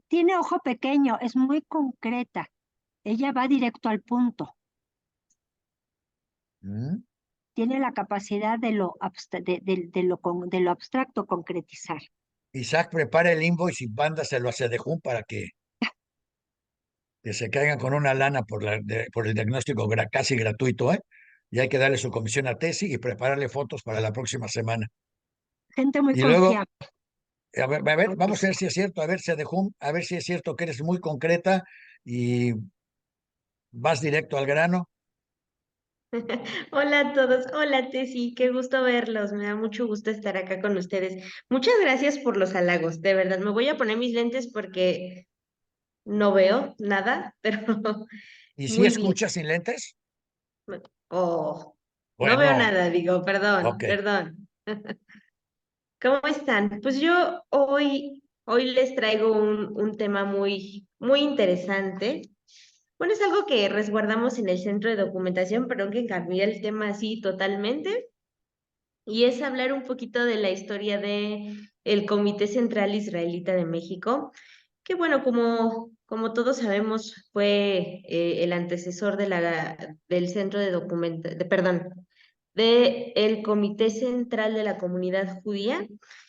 Tiene ojo pequeño, es muy concreta. Ella va directo al punto. ¿Mm? Tiene la capacidad de lo abstracto concretizar. Isaac prepara el invoice y mándaselo a Cedejún para que se caigan con una lana por el diagnóstico casi gratuito, ¿eh? Y hay que darle su comisión a Tesi y prepararle fotos para la próxima semana. Gente muy Y luego, confiable. vamos a ver si es cierto, a ver, Cedejún, a ver si es cierto que eres muy concreta y vas directo al grano. Hola a todos, hola Tessy, qué gusto verlos, me da mucho gusto estar acá con ustedes. Muchas gracias por los halagos, de verdad, me voy a poner mis lentes porque no veo nada, pero ¿Y si muy bien. escuchas sin lentes? Oh, no veo Bueno, nada, digo, perdón, ok. perdón. ¿Cómo están? Pues yo hoy les traigo un tema muy interesante. Bueno, es algo que resguardamos en el centro de documentación, pero que cambié el tema así totalmente. Y es hablar un poquito de la historia de el Comité Central Israelita de México, que bueno, como todos sabemos, fue el antecesor del Centro de Documentación, perdón, del Comité Central de la Comunidad Judía,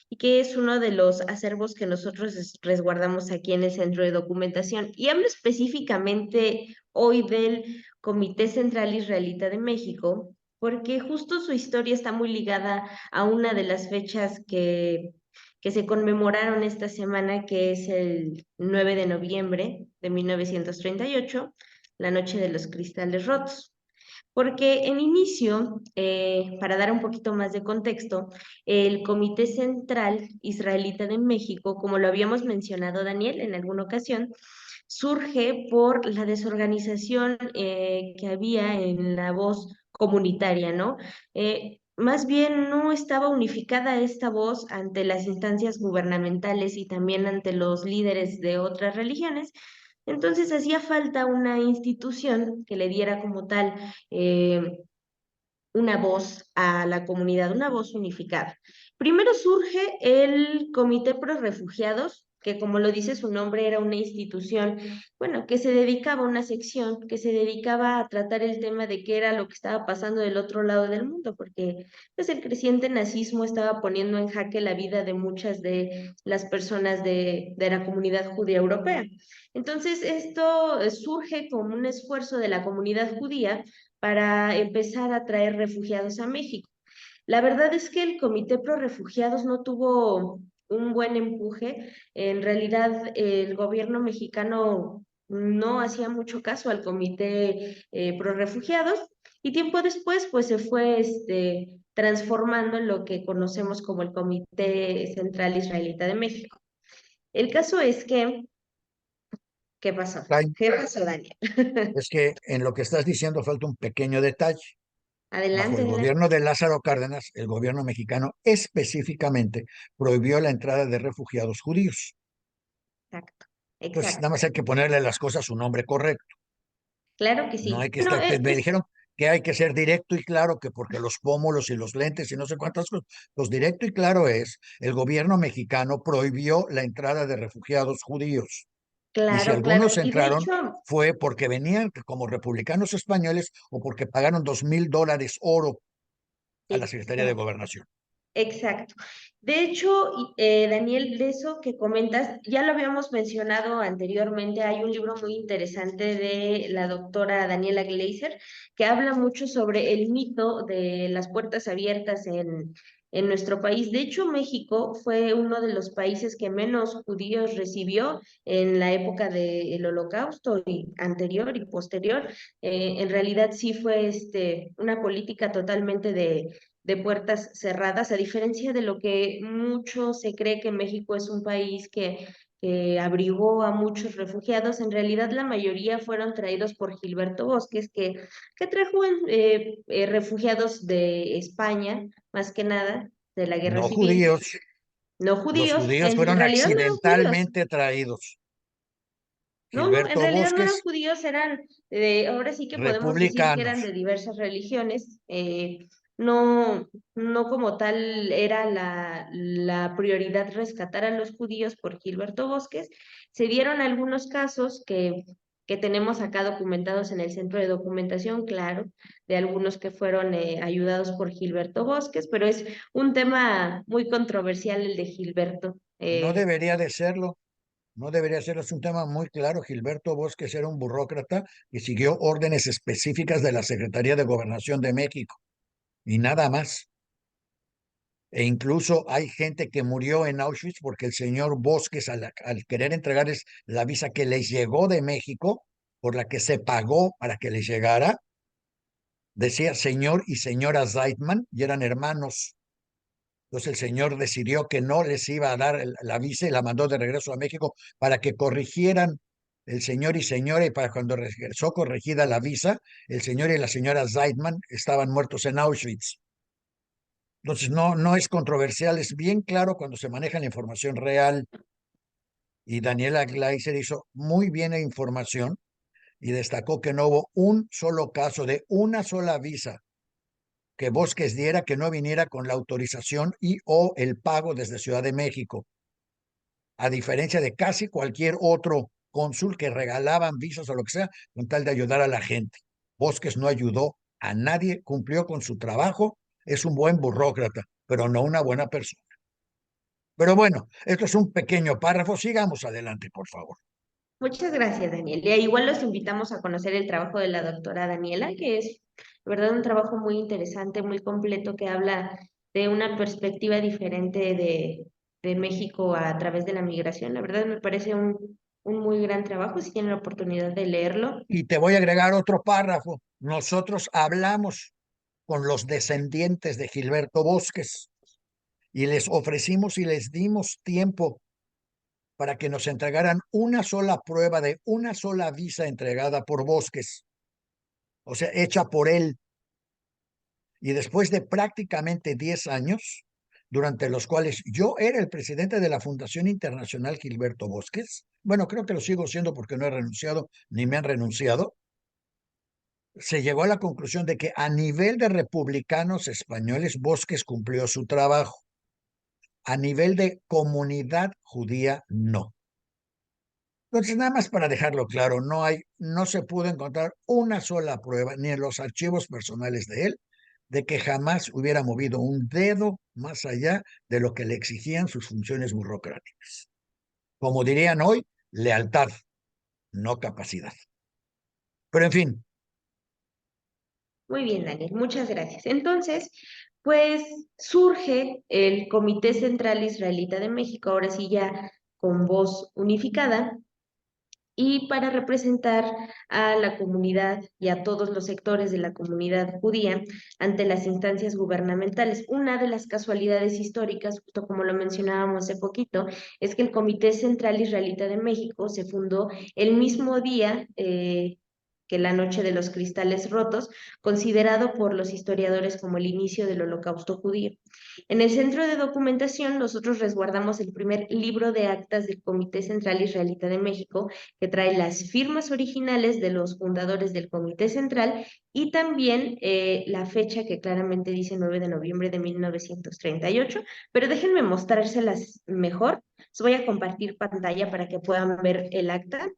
y que es uno de los acervos que nosotros resguardamos aquí en el Centro de Documentación. Y hablo específicamente hoy del Comité Central Israelita de México, porque justo su historia está muy ligada a una de las fechas que se conmemoraron esta semana, que es el 9 de noviembre de 1938, la Noche de los Cristales Rotos. Porque en inicio, para dar un poquito más de contexto, el Comité Central Israelita de México, como lo habíamos mencionado, Daniel, en alguna ocasión, surge por la desorganización que había en la voz comunitaria, ¿no? Más bien no estaba unificada esta voz ante las instancias gubernamentales y también ante los líderes de otras religiones. Entonces hacía falta una institución que le diera como tal una voz a la comunidad, una voz unificada. Primero surge el Comité Pro Refugiados, que como lo dice su nombre, era una institución, bueno, que se dedicaba a una sección, que se dedicaba a tratar el tema de qué era lo que estaba pasando del otro lado del mundo, porque pues el creciente nazismo estaba poniendo en jaque la vida de muchas de las personas de la comunidad judía europea. Entonces, esto surge como un esfuerzo de la comunidad judía para empezar a traer refugiados a México. La verdad es que el Comité Pro Refugiados no tuvo un buen empuje. En realidad, el gobierno mexicano no hacía mucho caso al Comité Pro Refugiados y tiempo después, pues se fue transformando en lo que conocemos como el Comité Central Israelita de México. El caso es que, ¿qué pasó? Ay, ¿Qué pasó, Daniel? es que en lo que estás diciendo falta un pequeño detalle. Bajo Adelante, el adelante. gobierno de Lázaro Cárdenas, el gobierno mexicano específicamente prohibió la entrada de refugiados judíos. Exacto, Entonces, nada exacto. más hay que ponerle las cosas su nombre correcto. Claro que No hay sí. que Bueno, estar, me dijeron que hay que ser directo y claro, que porque los pómulos y los lentes y no sé cuántas cosas, pues directo y claro es, el gobierno mexicano prohibió la entrada de refugiados judíos. Y si claro, claro. algunos Y de entraron, hecho, fue porque venían como republicanos españoles o porque pagaron $2,000 oro a la Secretaría de exacto, Gobernación. exacto. De hecho, Daniel, de eso que comentas, ya lo habíamos mencionado anteriormente, hay un libro muy interesante de la doctora Daniela Gleiser que habla mucho sobre el mito de las puertas abiertas en nuestro país. De hecho, México fue uno de los países que menos judíos recibió en la época del Holocausto y anterior y posterior. En realidad sí fue una política totalmente de puertas cerradas, a diferencia de lo que mucho se cree que México es un país que abrigó a muchos refugiados. En realidad la mayoría fueron traídos por Gilberto Bosques, que trajo refugiados de España, más que nada, de la guerra No civil, judíos, no los judíos, judíos en fueron realidad no eran judíos. accidentalmente traídos. No, no, en Gilberto realidad no eran Bosques, judíos, ahora sí que podemos decir que eran republicanos. de diversas religiones. No, no como tal era la prioridad rescatar a los judíos por Gilberto Bosques. Se dieron algunos casos que tenemos acá documentados en el centro de documentación, claro, de algunos que fueron ayudados por Gilberto Bosques, pero es un tema muy controversial el de Gilberto. No debería de serlo, no debería serlo. Es un tema muy claro. Gilberto Bosques era un burócrata que siguió órdenes específicas de la Secretaría de Gobernación de México y nada más. E incluso hay gente que murió en Auschwitz porque el señor Bosques, al querer entregarles la visa que les llegó de México, por la que se pagó para que les llegara, decía señor y señora Zeitman y eran hermanos. Entonces el señor decidió que no les iba a dar la visa y la mandó de regreso a México para que corrigieran el señor y señora, y para cuando regresó corregida la visa, el señor y la señora Zeitman estaban muertos en Auschwitz. Entonces no es controversial, es bien claro cuando se maneja la información real. Y Daniela Gleiser hizo muy bien la información y destacó que no hubo un solo caso de una sola visa que Bosques diera que no viniera con la autorización y o el pago desde Ciudad de México, a diferencia de casi cualquier otro cónsul que regalaban visas o lo que sea con tal de ayudar a la gente. Bosques no ayudó a nadie, cumplió con su trabajo, es un buen burócrata, pero no una buena persona. Pero bueno, esto es un pequeño párrafo. Sigamos adelante, por favor. Muchas gracias, Daniel. Y igual los invitamos a conocer el trabajo de la doctora Daniela, que es, de verdad, un trabajo muy interesante, muy completo, que habla de una perspectiva diferente de México a través de la migración. La verdad me parece un muy gran trabajo, si tienen la oportunidad de leerlo. Y te voy a agregar otro párrafo. Nosotros hablamos con los descendientes de Gilberto Bosques y les ofrecimos y les dimos tiempo para que nos entregaran una sola prueba de una sola visa entregada por Bosques, o sea, hecha por él. Y después de prácticamente 10 años, durante los cuales yo era el presidente de la Fundación Internacional Gilberto Bosques, bueno, creo que lo sigo siendo porque no he renunciado ni me han renunciado, se llegó a la conclusión de que a nivel de republicanos españoles, Bosques cumplió su trabajo. A nivel de comunidad judía, no. Entonces, nada más para dejarlo claro, no se pudo encontrar una sola prueba, ni en los archivos personales de él, de que jamás hubiera movido un dedo más allá de lo que le exigían sus funciones burocráticas. Como dirían hoy, lealtad, no capacidad. Pero en fin, Muy bien, Daniel, muchas gracias. Entonces, pues surge el Comité Central Israelita de México, ahora sí ya con voz unificada, y para representar a la comunidad y a todos los sectores de la comunidad judía ante las instancias gubernamentales. Una de las casualidades históricas, justo como lo mencionábamos hace poquito, es que el Comité Central Israelita de México se fundó el mismo día que la Noche de los Cristales Rotos, considerado por los historiadores como el inicio del Holocausto judío. En el centro de documentación, nosotros resguardamos el primer libro de actas del Comité Central Israelita de México, que trae las firmas originales de los fundadores del Comité Central y también la fecha que claramente dice 9 de noviembre de 1938, pero déjenme mostrárselas mejor. Les voy a compartir pantalla para que puedan ver el acta.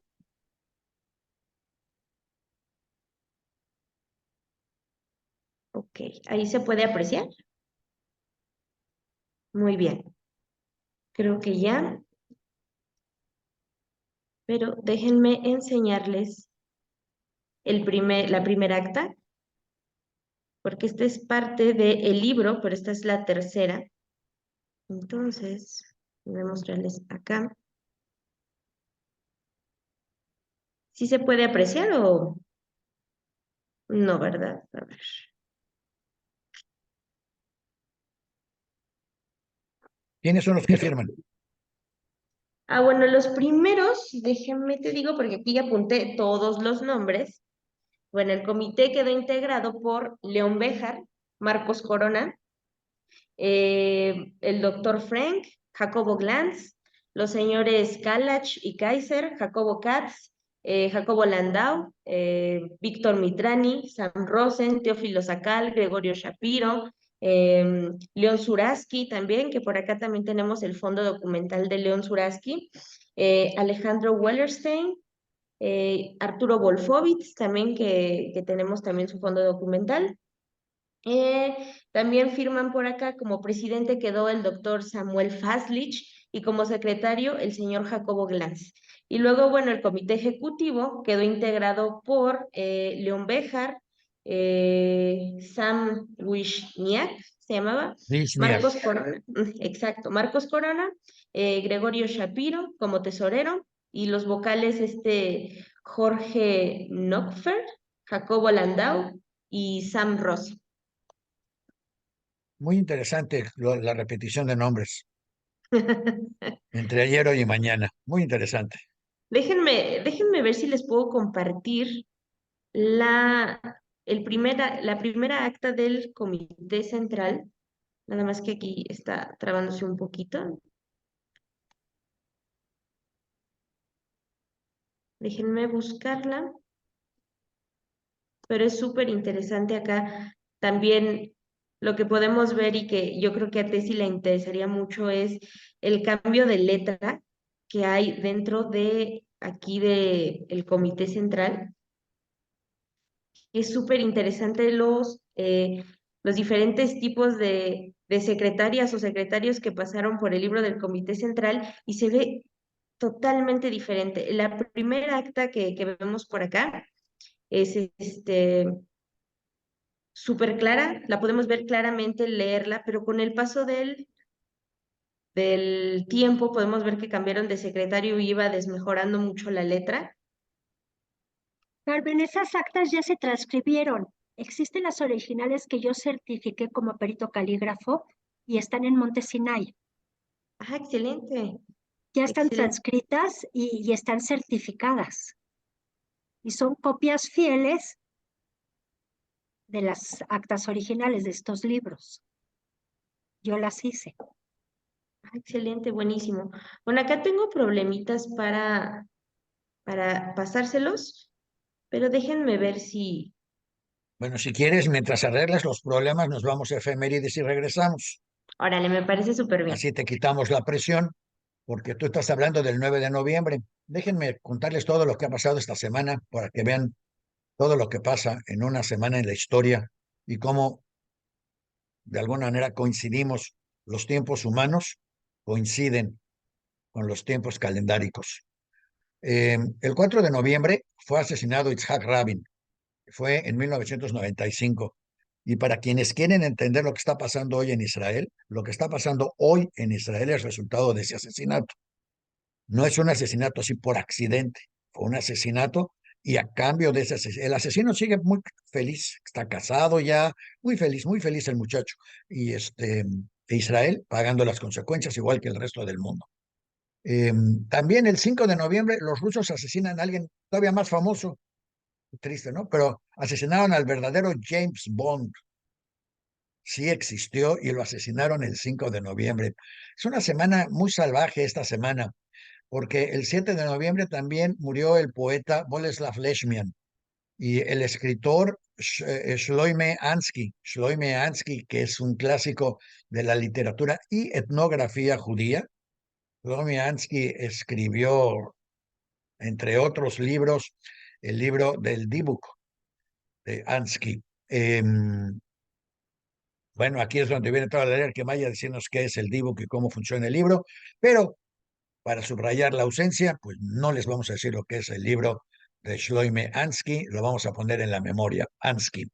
Ok, ahí se puede apreciar. Muy bien. Creo que ya, pero déjenme enseñarles la primera acta, porque esta es parte del libro, pero esta es la tercera. Entonces, voy a mostrarles acá. ¿Sí se puede apreciar o no, verdad? A ver. ¿quiénes son los que firman? Ah, bueno, los primeros, déjenme te digo, porque aquí ya apunté todos los nombres. Bueno, el comité quedó integrado por León Béjar, Marcos Corona, el doctor Frank, Jacobo Glantz, los señores Kalach y Kaiser, Jacobo Katz, Jacobo Landau, Víctor Mitrani, Sam Rosen, Teófilo Sacal, Gregorio Shapiro, León Suraski también, que por acá también tenemos el fondo documental de León Suraski, Alejandro Wellerstein, Arturo Wolfowitz también, que tenemos también su fondo documental. También firman por acá, como presidente quedó el doctor Samuel Faslich y como secretario el señor Jacobo Glantz. Y luego, bueno, el comité ejecutivo quedó integrado por León Béjar, Sam Wishniak, se llamaba, Lishniak. Marcos Corona, exacto, Marcos Corona, Gregorio Shapiro como tesorero y los vocales Jorge Knockfer, Jacobo Landau y Sam Ross. Muy interesante la repetición de nombres entre ayer, hoy y mañana. Muy interesante. Déjenme ver si les puedo compartir la, la primera acta del Comité Central. Nada más que aquí está trabándose un poquito. Déjenme buscarla. Pero es súper interesante acá. También lo que podemos ver y que yo creo que a Tessy le interesaría mucho es el cambio de letra que hay dentro de aquí de el Comité Central. Es súper interesante los diferentes tipos de secretarias o secretarios que pasaron por el libro del Comité Central y se ve totalmente diferente. La primera acta que vemos por acá es súper clara, la podemos ver claramente, leerla, pero con el paso del tiempo podemos ver que cambiaron de secretario y iba desmejorando mucho la letra. Carmen, esas actas ya se transcribieron. Existen las originales que yo certifiqué como perito calígrafo y están en Monte Sinai. Ah, excelente. Ya están Excelente. transcritas y están certificadas. Y son copias fieles de las actas originales de estos libros. Yo las hice. Ah, excelente, buenísimo. Bueno, acá tengo problemitas para pasárselos, pero déjenme ver si... Bueno, si quieres, mientras arreglas los problemas, nos vamos a efemérides y regresamos. Órale, me parece súper bien. Así te quitamos la presión, porque tú estás hablando del 9 de noviembre. Déjenme contarles todo lo que ha pasado esta semana para que vean todo lo que pasa en una semana en la historia y cómo de alguna manera coincidimos, los tiempos humanos coinciden con los tiempos calendáricos. El 4 de noviembre fue asesinado Itzhak Rabin, fue en 1995. Y para quienes quieren entender lo que está pasando hoy en Israel, lo que está pasando hoy en Israel es resultado de ese asesinato. No es un asesinato así por accidente, fue un asesinato y a cambio de ese asesino, el asesino sigue muy feliz, está casado ya, muy feliz el muchacho. Y Israel pagando las consecuencias igual que el resto del mundo. También el 5 de noviembre los rusos asesinan a alguien todavía más famoso, triste, ¿no? Pero asesinaron al verdadero James Bond. Sí existió y lo asesinaron el 5 de noviembre. Es una semana muy salvaje esta semana, porque el 7 de noviembre también murió el poeta Boleslav Leshmian y el escritor Shloime Ansky. Shloime Ansky, que es un clásico de la literatura y etnografía judía. Shloime Ansky escribió, entre otros libros, el libro del Dibuk de Ansky. Bueno, aquí es donde viene toda la leer que vaya diciéndonos qué es el Dibuk y cómo funciona el libro, pero para subrayar la ausencia, pues no les vamos a decir lo que es el libro de Shloime Ansky, lo vamos a poner en la memoria, Ansky.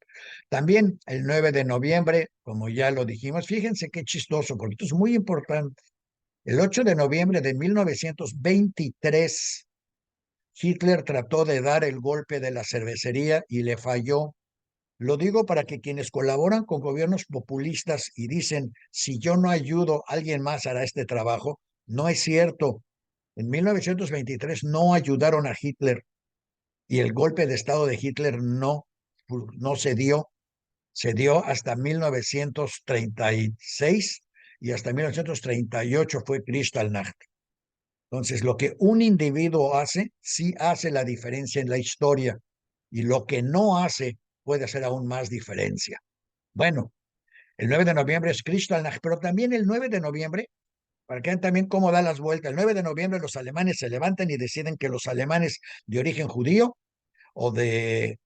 También el 9 de noviembre, como ya lo dijimos, fíjense qué chistoso, porque esto es muy importante. El 8 de noviembre de 1923, Hitler trató de dar el golpe de la cervecería y le falló. Lo digo para que quienes colaboran con gobiernos populistas y dicen, si yo no ayudo, alguien más hará este trabajo, no es cierto. En 1923 no ayudaron a Hitler y el golpe de Estado de Hitler no se dio hasta 1936 y hasta 1938 fue Kristallnacht. Entonces, lo que un individuo hace, sí hace la diferencia en la historia y lo que no hace puede hacer aún más diferencia. Bueno, el 9 de noviembre es Kristallnacht, pero también el 9 de noviembre para que vean también cómo da las vueltas. El 9 de noviembre los alemanes se levantan y deciden que los alemanes de origen judío o de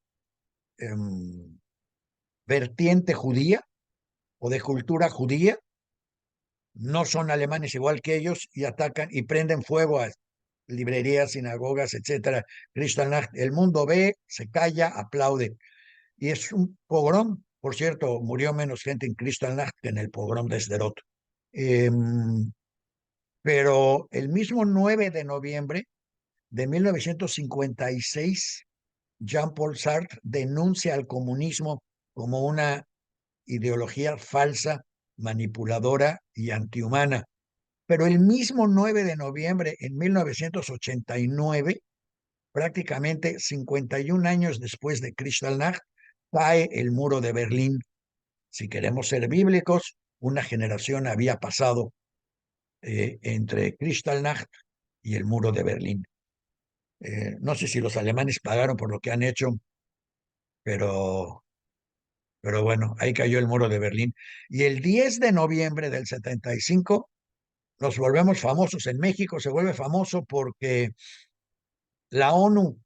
vertiente judía o de cultura judía no son alemanes igual que ellos y atacan y prenden fuego a librerías, sinagogas, etcétera. Kristallnacht, el mundo ve, se calla, aplaude. Y es un pogrom. Por cierto, murió menos gente en Kristallnacht que en el pogrom de Sderot. Pero el mismo 9 de noviembre de 1956, Jean-Paul Sartre denuncia al comunismo como una ideología falsa, manipuladora y antihumana. Pero el mismo 9 de noviembre en 1989, prácticamente 51 años después de Kristallnacht, cae el muro de Berlín. Si queremos ser bíblicos, una generación había pasado entre Kristallnacht y el muro de Berlín. No sé si los alemanes pagaron por lo que han hecho, pero, pero bueno, ahí cayó el muro de Berlín. Y el 10 de noviembre del 75 nos volvemos famosos. En México se vuelve famoso porque la ONU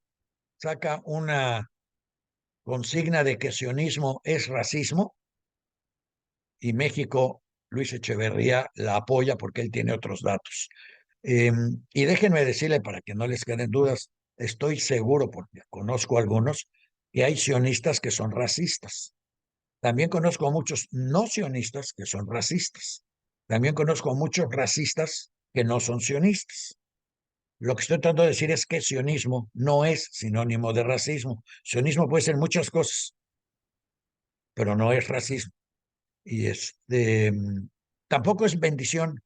saca una consigna de que sionismo es racismo y México Luis Echeverría la apoya porque él tiene otros datos. Y déjenme decirle, para que no les queden dudas, estoy seguro, porque conozco algunos, que hay sionistas que son racistas. También conozco a muchos no sionistas que son racistas. También conozco a muchos racistas que no son sionistas. Lo que estoy tratando de decir es que sionismo no es sinónimo de racismo. Sionismo puede ser muchas cosas, pero no es racismo. Y tampoco es bendición.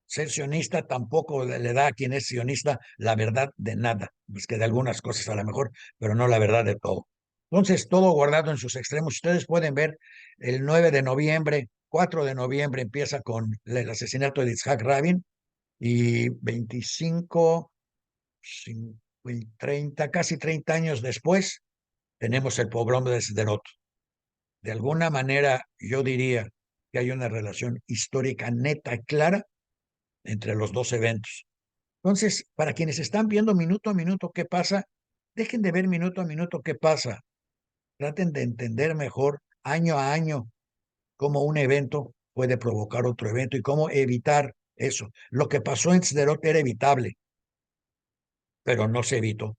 Ser sionista tampoco le da a quien es sionista la verdad de nada, es que de algunas cosas a lo mejor, pero no la verdad de todo. Entonces, todo guardado en sus extremos. Ustedes pueden ver el 9 de noviembre, 4 de noviembre empieza con el asesinato de Yitzhak Rabin y 25, 30, casi 30 años después, tenemos el pogrom de Sderot. De alguna manera, yo diría que hay una relación histórica neta y clara entre los dos eventos. Entonces, para quienes están viendo minuto a minuto qué pasa, dejen de ver minuto a minuto qué pasa. Traten de entender mejor año a año cómo un evento puede provocar otro evento y cómo evitar eso. Lo que pasó en Sderot era evitable, pero no se evitó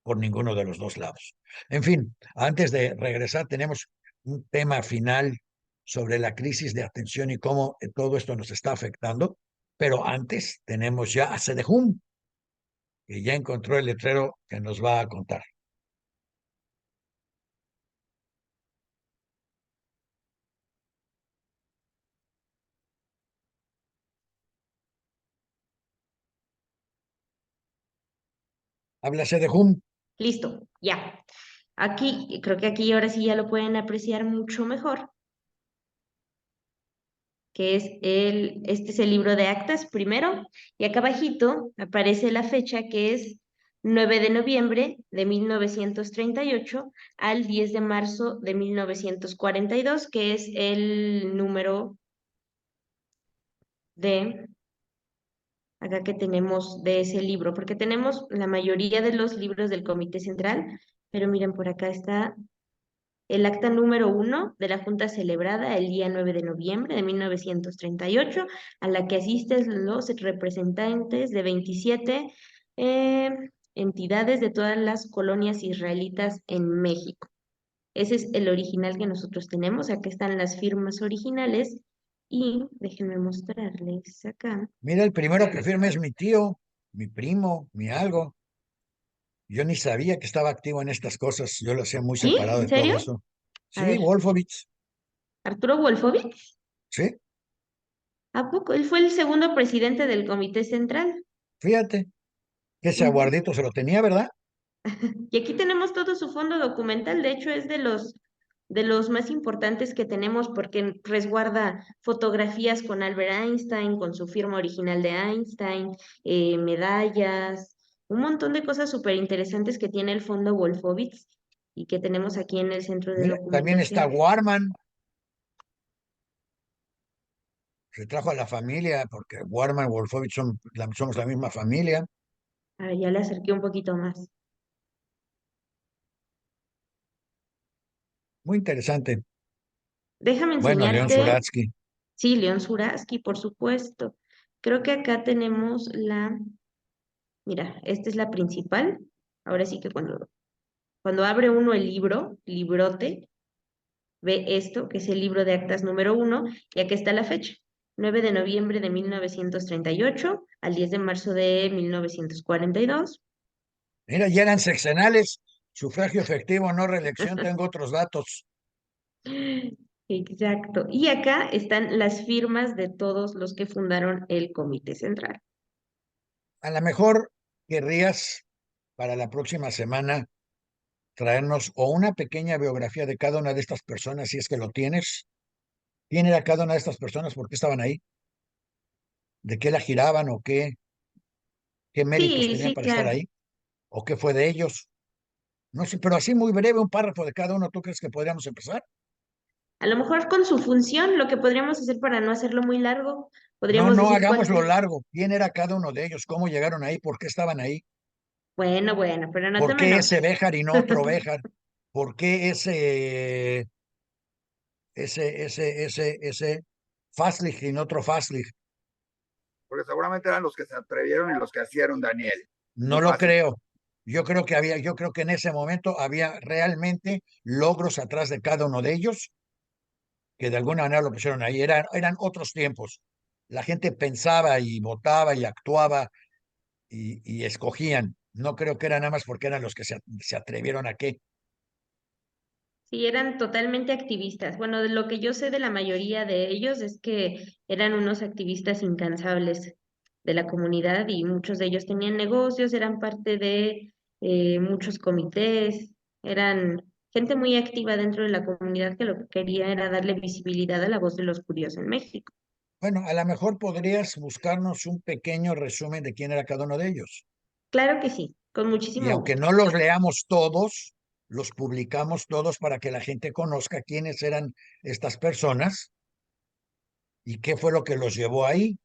por ninguno de los dos lados. En fin, antes de regresar, tenemos un tema final sobre la crisis de atención y cómo todo esto nos está afectando, pero antes tenemos ya a Sedehum, que ya encontró el letrero que nos va a contar. Háblase de Hum. Listo, ya. Aquí, creo que aquí ahora sí ya lo pueden apreciar mucho mejor, que es este es el libro de actas primero, y acá abajito aparece la fecha que es 9 de noviembre de 1938 al 10 de marzo de 1942, que es el número de acá que tenemos de ese libro, porque tenemos la mayoría de los libros del Comité Central, pero miren, por acá está el acta número 1 de la Junta celebrada el día 9 de noviembre de 1938, a la que asisten los representantes de 27 eh, entidades de todas las colonias israelitas en México. Ese es el original que nosotros tenemos. Acá están las firmas originales y déjenme mostrarles acá. Mira, el primero que firma es mi tío, mi primo, mi algo. Yo ni sabía que estaba activo en estas cosas. Yo lo hacía muy ¿Sí? separado ¿En de todo serio? eso. A Sí, ver, Wolfowitz. Arturo Wolfowitz. Sí, ¿A poco? Él fue el segundo presidente del Comité Central. fíjate. Que ese Ujú. aguardito se lo tenía, ¿verdad? Y aquí tenemos todo su fondo documental, de hecho es de los más importantes que tenemos porque resguarda fotografías con Albert Einstein, con su firma original de Einstein, medallas, un montón de cosas súper interesantes que tiene el fondo Wolfowitz y que tenemos aquí en el centro de Mira, también está documentación. Warman. Se trajo a la familia porque Warman y Wolfowitz somos la misma familia. A ver, ya le acerqué un poquito más. Muy interesante. Déjame Bueno, León enseñarte, Suratsky. sí, León Suraski, por supuesto. Creo que acá tenemos mira, esta es la principal. Ahora sí que cuando abre uno el libro, librote, ve esto, que es el libro de actas número 1, y aquí está la fecha. 9 de noviembre de 1938 al 10 de marzo de 1942. Mira, ya eran sexenales. Sufragio efectivo, no reelección. Tengo otros datos. Exacto. Y acá están las firmas de todos los que fundaron el Comité Central. A lo mejor querrías para la próxima semana traernos o una pequeña biografía de cada una de estas personas, si es que lo tienes. ¿Quién era cada una de estas personas? ¿Por qué estaban ahí? ¿De qué la giraban o qué méritos Sí, tenían sí, para estar claro. ahí? ¿O qué fue de ellos? No sé, pero así muy breve, un párrafo de cada uno. ¿Tú crees que podríamos empezar? A lo mejor con su función, lo que podríamos hacer para no hacerlo muy largo, No, podríamos no, decir hagámoslo cuántos. largo. ¿Quién era cada uno de ellos? ¿Cómo llegaron ahí? ¿Por qué estaban ahí? Bueno, bueno, pero no te ¿Por me qué ese enojes. Béjar y no otro Béjar? ¿Por qué ese Fastlich y otro Fastlich. Porque seguramente eran los que se atrevieron y los que hicieron, Daniel. No Muy lo fácil. creo. Yo creo que en ese momento había realmente logros atrás de cada uno de ellos que de alguna manera lo pusieron ahí. Eran otros tiempos. La gente pensaba y votaba y actuaba y escogían. No creo que era nada más porque eran los que se atrevieron a qué. Sí, eran totalmente activistas. Bueno, de lo que yo sé de la mayoría de ellos es que eran unos activistas incansables de la comunidad y muchos de ellos tenían negocios, eran parte de muchos comités, eran gente muy activa dentro de la comunidad que lo que quería era darle visibilidad a la voz de los judíos en México. Bueno, a lo mejor podrías buscarnos un pequeño resumen de quién era cada uno de ellos. Claro que sí, con Y muchísimo aunque gusto. no los leamos todos, los publicamos todos para que la gente conozca quiénes eran estas personas y qué fue lo que los llevó ahí.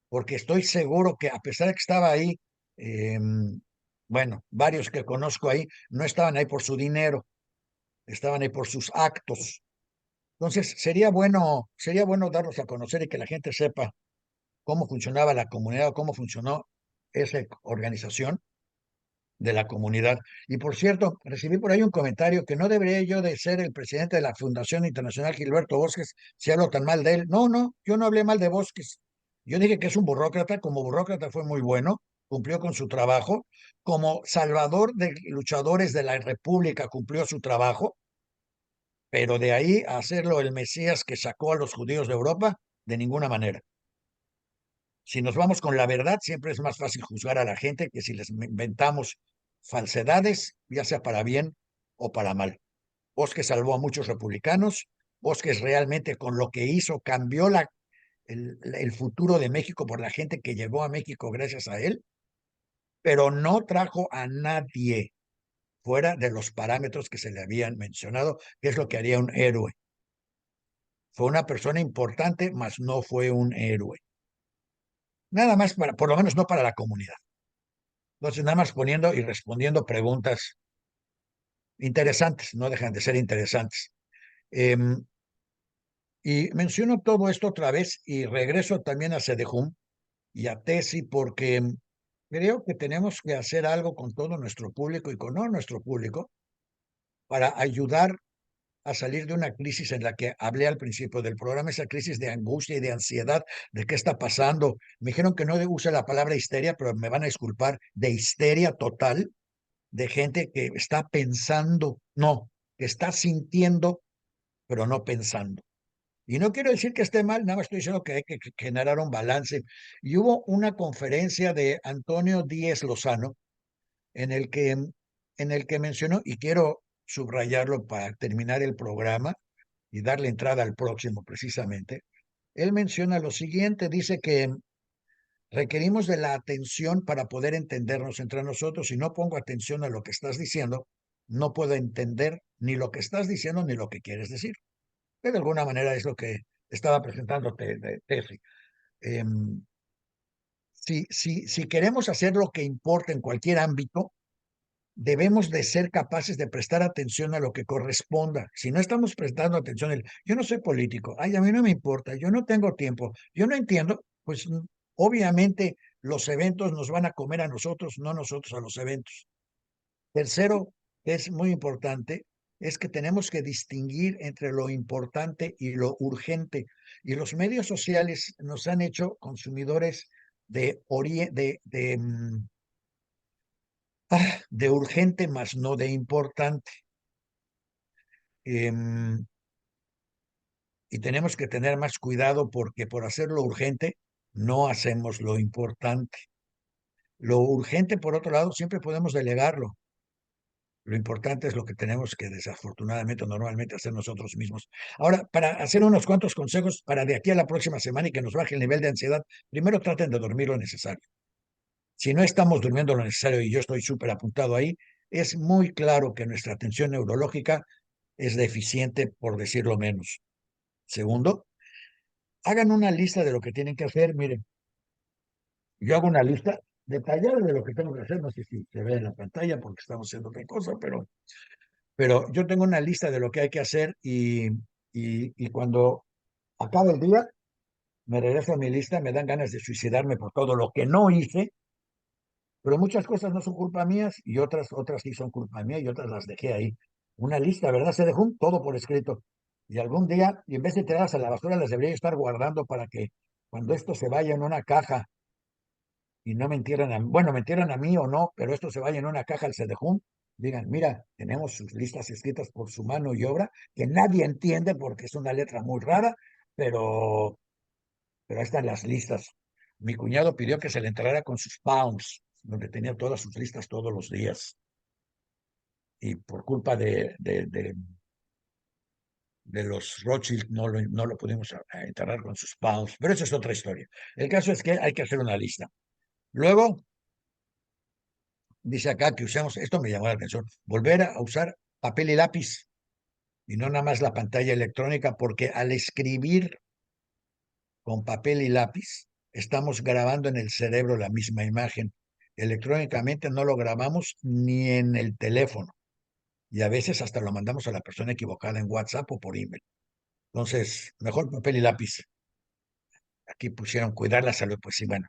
Porque estoy seguro que a pesar de que estaba ahí, eh, bueno, varios que conozco ahí no estaban ahí por su dinero, estaban ahí por sus actos. Entonces, sería bueno darlos a conocer y que la gente sepa cómo funcionaba la comunidad, o cómo funcionó esa organización de la comunidad. Y por cierto, recibí por ahí un comentario que no debería yo de ser el presidente de la Fundación Internacional Gilberto Bosques si hablo tan mal de él. No, no, yo no hablé mal de Bosques. Yo dije que es un burócrata, como burócrata fue muy bueno, cumplió con su trabajo, como salvador de luchadores de la República cumplió su trabajo, pero de ahí a hacerlo el Mesías que sacó a los judíos de Europa, de ninguna manera. Si nos vamos con la verdad, siempre es más fácil juzgar a la gente que si les inventamos falsedades, ya sea para bien o para mal. Bosques salvó a muchos republicanos, Bosques realmente con lo que hizo cambió el futuro de México por la gente que llegó a México gracias a él, pero no trajo a nadie fuera de los parámetros que se le habían mencionado, que es lo que haría un héroe. Fue una persona importante, mas no fue un héroe. Nada más para, por lo menos no para la comunidad. Entonces, nada más poniendo y respondiendo preguntas interesantes, no dejan de ser interesantes. Y menciono todo esto otra vez y regreso también a Sedejum y a Tesi porque creo que tenemos que hacer algo con todo nuestro público y con no nuestro público para ayudar a salir de una crisis en la que hablé al principio del programa, esa crisis de angustia y de ansiedad de qué está pasando. Me dijeron que no use la palabra histeria, pero me van a disculpar, de histeria total de gente que está pensando, no, que está sintiendo, pero no pensando. Y no quiero decir que esté mal, nada más estoy diciendo que hay que generar un balance. Y hubo una conferencia de Antonio Díez Lozano en el que mencionó, y quiero subrayarlo para terminar el programa y darle entrada al próximo precisamente, él menciona lo siguiente, dice que requerimos de la atención para poder entendernos entre nosotros. Si no pongo atención a lo que estás diciendo, no puedo entender ni lo que estás diciendo ni lo que quieres decir. Que de alguna manera es lo que estaba presentando Tefi. Eh, si queremos hacer lo que importa en cualquier ámbito, debemos de ser capaces de prestar atención a lo que corresponda. Si no estamos prestando atención, yo no soy político, ay, a mí no me importa, yo no tengo tiempo, yo no entiendo, pues obviamente los eventos nos van a comer a nosotros, no nosotros a los eventos. Tercero, que es muy importante, es que tenemos que distinguir entre lo importante y lo urgente. Y los medios sociales nos han hecho consumidores de urgente, más no de importante. Y tenemos que tener más cuidado porque por hacerlo urgente no hacemos lo importante. Lo urgente, por otro lado, siempre podemos delegarlo. Lo importante es lo que tenemos que desafortunadamente normalmente hacer nosotros mismos. Ahora, para hacer unos cuantos consejos para de aquí a la próxima semana y que nos baje el nivel de ansiedad, primero traten de dormir lo necesario. Si no estamos durmiendo lo necesario y yo estoy súper apuntado ahí, es muy claro que nuestra atención neurológica es deficiente, por decirlo menos. Segundo, hagan una lista de lo que tienen que hacer. Miren, yo hago una lista detallada de lo que tengo que hacer. No sé si se ve en la pantalla porque estamos haciendo otra cosa, pero yo tengo una lista de lo que hay que hacer y cuando acaba el día, me regreso a mi lista, me dan ganas de suicidarme por todo lo que no hice, pero muchas cosas no son culpa mías y otras sí son culpa mía y otras las dejé ahí. Una lista, ¿verdad? Se dejó todo por escrito. Y algún día, y en vez de tirarlas a la basura, las debería estar guardando para que cuando esto se vaya en una caja y no me entierran bueno, me entierran a mí o no, pero esto se vaya en una caja al CDJUM, digan, mira, tenemos sus listas escritas por su mano y obra, que nadie entiende porque es una letra muy rara, pero, pero ahí están las listas. Mi cuñado pidió que se le entrara con sus pounds, donde tenía todas sus listas todos los días. Y por culpa de los Rothschild no lo pudimos enterrar con sus pounds, pero eso es otra historia. El caso es que hay que hacer una lista. Luego, dice acá que usemos, esto me llamó la atención, volver a usar papel y lápiz y no nada más la pantalla electrónica, porque al escribir con papel y lápiz estamos grabando en el cerebro la misma imagen. Electrónicamente no lo grabamos ni en el teléfono y a veces hasta lo mandamos a la persona equivocada en WhatsApp o por email. Entonces, mejor papel y lápiz. Aquí pusieron cuidar la salud, pues sí, bueno,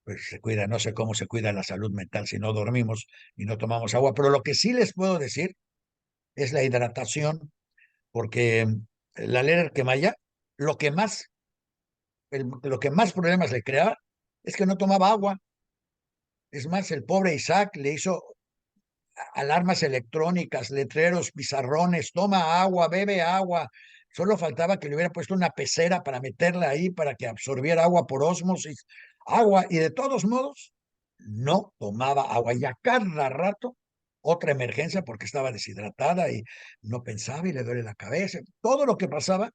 pues se cuida, no sé cómo se cuida la salud mental si no dormimos y no tomamos agua, pero lo que sí les puedo decir es la hidratación, porque la Lerer-Quemaya, lo que más, lo que más problemas le creaba es que no tomaba agua. Es más, el pobre Isaac le hizo alarmas electrónicas, letreros, pizarrones, toma agua, bebe agua. Solo faltaba que le hubiera puesto una pecera para meterla ahí para que absorbiera agua por ósmosis, agua, y de todos modos no tomaba agua. Y a cada rato otra emergencia porque estaba deshidratada y no pensaba y le duele la cabeza. Todo lo que pasaba,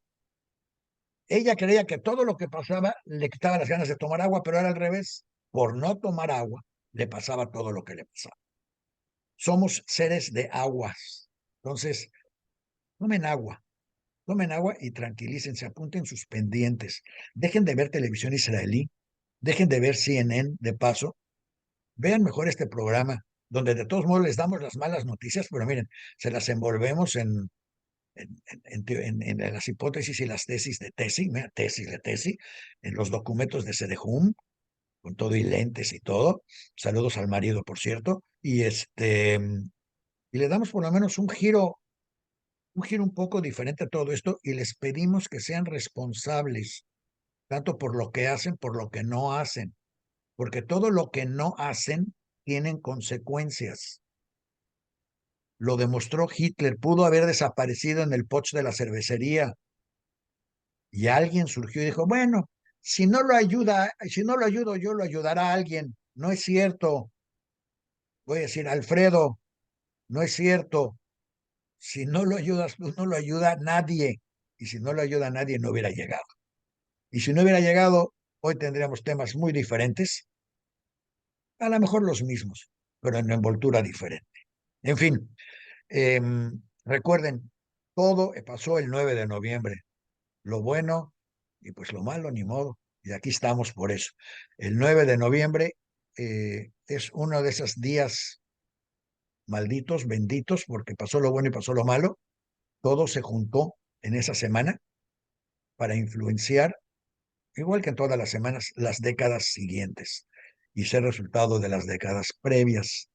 ella creía que todo lo que pasaba le quitaba las ganas de tomar agua, pero era al revés. Por no tomar agua, le pasaba todo lo que le pasaba. Somos seres de aguas. Entonces, tomen agua y tranquilícense, apunten sus pendientes. Dejen de ver televisión israelí, dejen de ver CNN de paso, vean mejor este programa, donde de todos modos les damos las malas noticias, pero miren, se las envolvemos en las hipótesis y las tesis de tesis, en los documentos de CDJUM, con todo y lentes y todo. Saludos al marido, por cierto. Y le damos por lo menos un giro un poco diferente a todo esto y les pedimos que sean responsables, tanto por lo que hacen, por lo que no hacen, porque todo lo que no hacen tienen consecuencias. Lo demostró Hitler, pudo haber desaparecido en el poch de la cervecería y alguien surgió y dijo, bueno, si no lo ayudo yo, lo ayudará a alguien. No es cierto. Voy a decir, Alfredo, no es cierto. Si no lo ayudas tú, no lo ayuda nadie. Y si no lo ayuda a nadie, no hubiera llegado. Y si no hubiera llegado, hoy tendríamos temas muy diferentes, a lo mejor los mismos, pero en envoltura diferente. En fin, recuerden, todo pasó el 9 de noviembre. Lo bueno y pues lo malo, ni modo. Y aquí estamos por eso. El 9 de noviembre es uno de esos días malditos, benditos, porque pasó lo bueno y pasó lo malo. Todo se juntó en esa semana para influenciar, igual que en todas las semanas, las décadas siguientes y ser resultado de las décadas previas.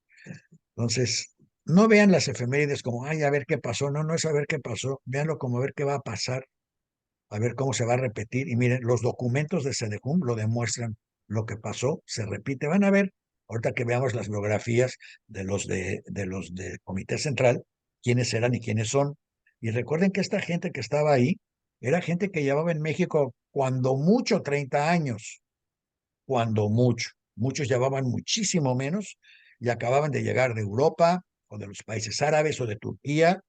Entonces, no vean las efemérides como, ay, a ver qué pasó. No, no es a ver qué pasó. Véanlo como a ver qué va a pasar, a ver cómo se va a repetir. Y miren, los documentos de CEDEJUM lo demuestran. Lo que pasó se repite. Van a ver, ahorita que veamos las biografías de los de Comité Central, quiénes eran y quiénes son. Y recuerden que esta gente que estaba ahí era gente que llevaba en México cuando mucho 30 años, cuando mucho. Muchos llevaban muchísimo menos y acababan de llegar de Europa o de los países árabes o de Turquía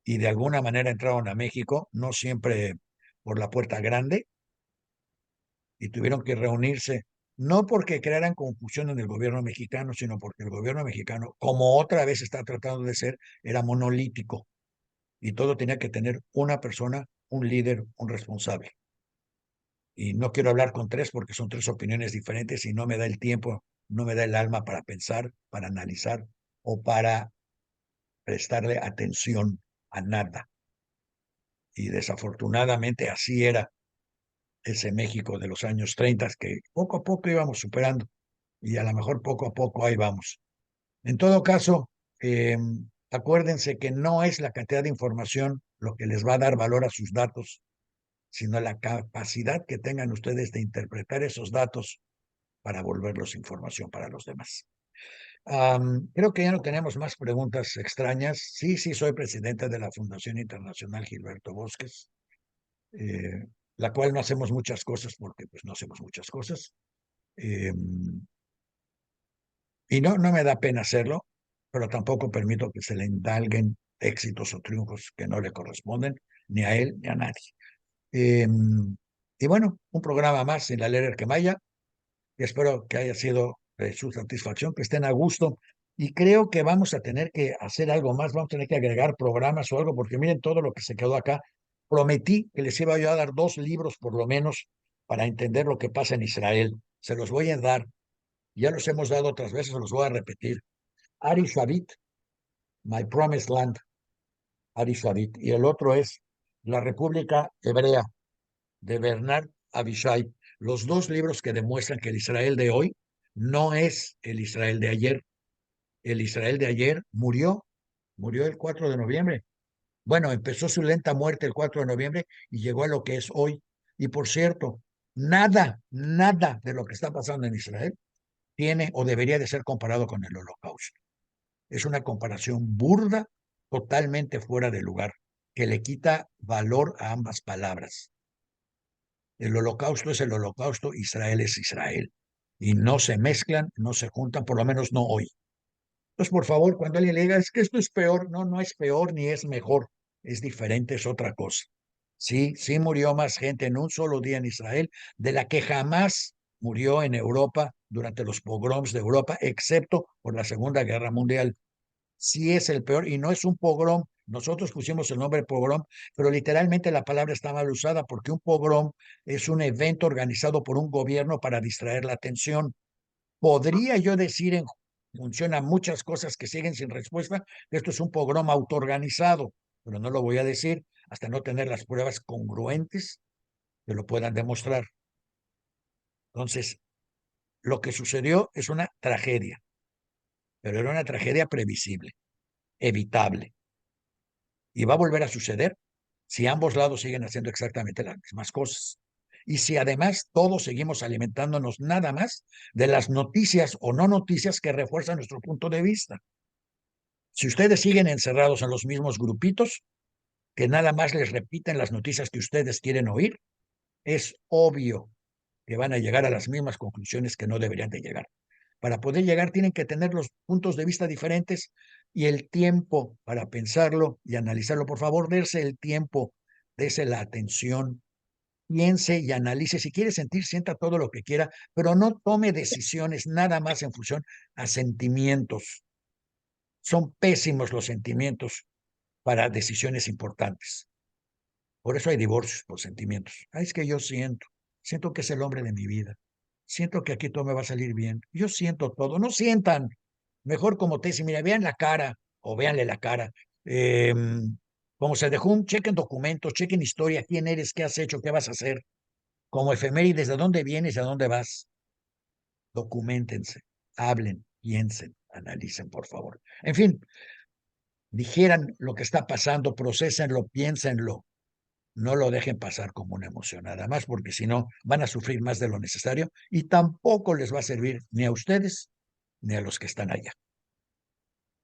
y de alguna manera entraron a México, no siempre por la puerta grande, y tuvieron que reunirse, no porque crearan confusión en el gobierno mexicano, sino porque el gobierno mexicano, como otra vez está tratando de ser, era monolítico y todo tenía que tener una persona, un líder, un responsable. Y no quiero hablar con tres porque son tres opiniones diferentes y no me da el tiempo, no me da el alma para pensar, para analizar o para prestarle atención a nada. Y desafortunadamente así era. ese México de los años 30 que poco a poco íbamos superando y a lo mejor poco a poco ahí vamos. En todo caso, acuérdense que no es la cantidad de información lo que les va a dar valor a sus datos, sino la capacidad que tengan ustedes de interpretar esos datos para volverlos información para los demás. Creo que ya no tenemos más preguntas extrañas. Sí, soy presidente de la Fundación Internacional Gilberto Bosques, la cual no hacemos muchas cosas porque pues no hacemos muchas cosas. Y no me da pena hacerlo, pero tampoco permito que se le indalguen éxitos o triunfos que no le corresponden ni a él ni a nadie. Y bueno, un programa más en la Lerer que Maya, y espero que haya sido de su satisfacción, que estén a gusto. Y creo que vamos a tener que hacer algo más, vamos a tener que agregar programas o algo, porque miren todo lo que se quedó acá. Prometí que les iba yo a dar 2 libros por lo menos para entender lo que pasa en Israel. Se los voy a dar. Ya los hemos dado otras veces, se los voy a repetir. Ari Shavit, My Promised Land, Ari Shavit. Y el otro es La República Hebrea, de Bernard Avishai. Los 2 libros que demuestran que el Israel de hoy no es el Israel de ayer. El Israel de ayer murió el 4 de noviembre. Bueno, empezó su lenta muerte el 4 de noviembre y llegó a lo que es hoy. Y por cierto, nada de lo que está pasando en Israel tiene o debería de ser comparado con el Holocausto. Es una comparación burda, totalmente fuera de lugar, que le quita valor a ambas palabras. El Holocausto es el Holocausto, Israel es Israel. Y no se mezclan, no se juntan, por lo menos no hoy. Entonces, por favor, cuando alguien le diga, es que esto es peor, no es peor ni es mejor, es diferente, es otra cosa. Sí murió más gente en un solo día en Israel de la que jamás murió en Europa durante los pogroms de Europa, excepto por la Segunda Guerra Mundial. Sí es el peor y no es un pogrom. Nosotros pusimos el nombre pogrom, pero literalmente la palabra está mal usada porque un pogrom es un evento organizado por un gobierno para distraer la atención. Podría yo decir en función a muchas cosas que siguen sin respuesta que esto es un pogrom autoorganizado, pero no lo voy a decir hasta no tener las pruebas congruentes que lo puedan demostrar. Entonces, lo que sucedió es una tragedia, pero era una tragedia previsible, evitable. Y va a volver a suceder si ambos lados siguen haciendo exactamente las mismas cosas. Y si además todos seguimos alimentándonos nada más de las noticias o no noticias que refuerzan nuestro punto de vista. Si ustedes siguen encerrados en los mismos grupitos, que nada más les repiten las noticias que ustedes quieren oír, es obvio que van a llegar a las mismas conclusiones que no deberían de llegar. Para poder llegar tienen que tener los puntos de vista diferentes y el tiempo para pensarlo y analizarlo. Por favor, dése el tiempo, dése la atención, piense y analice. Si quiere sentir, sienta todo lo que quiera, pero no tome decisiones nada más en función a sentimientos. Son pésimos los sentimientos para decisiones importantes. Por eso hay divorcios por sentimientos. Es que yo siento que es el hombre de mi vida. Siento que aquí todo me va a salir bien. Yo siento todo. No sientan. Mejor como te dice, mira, vean la cara o véanle la cara. Como se dejó chequen documentos, chequen historia, quién eres, qué has hecho, qué vas a hacer. Como efemérides, de dónde vienes y a dónde vas. Documentense, hablen, piensen, analicen, por favor. En fin, dijeran lo que está pasando, procesenlo, piénsenlo. No lo dejen pasar como una emoción, nada más, porque si no, van a sufrir más de lo necesario y tampoco les va a servir ni a ustedes ni a los que están allá.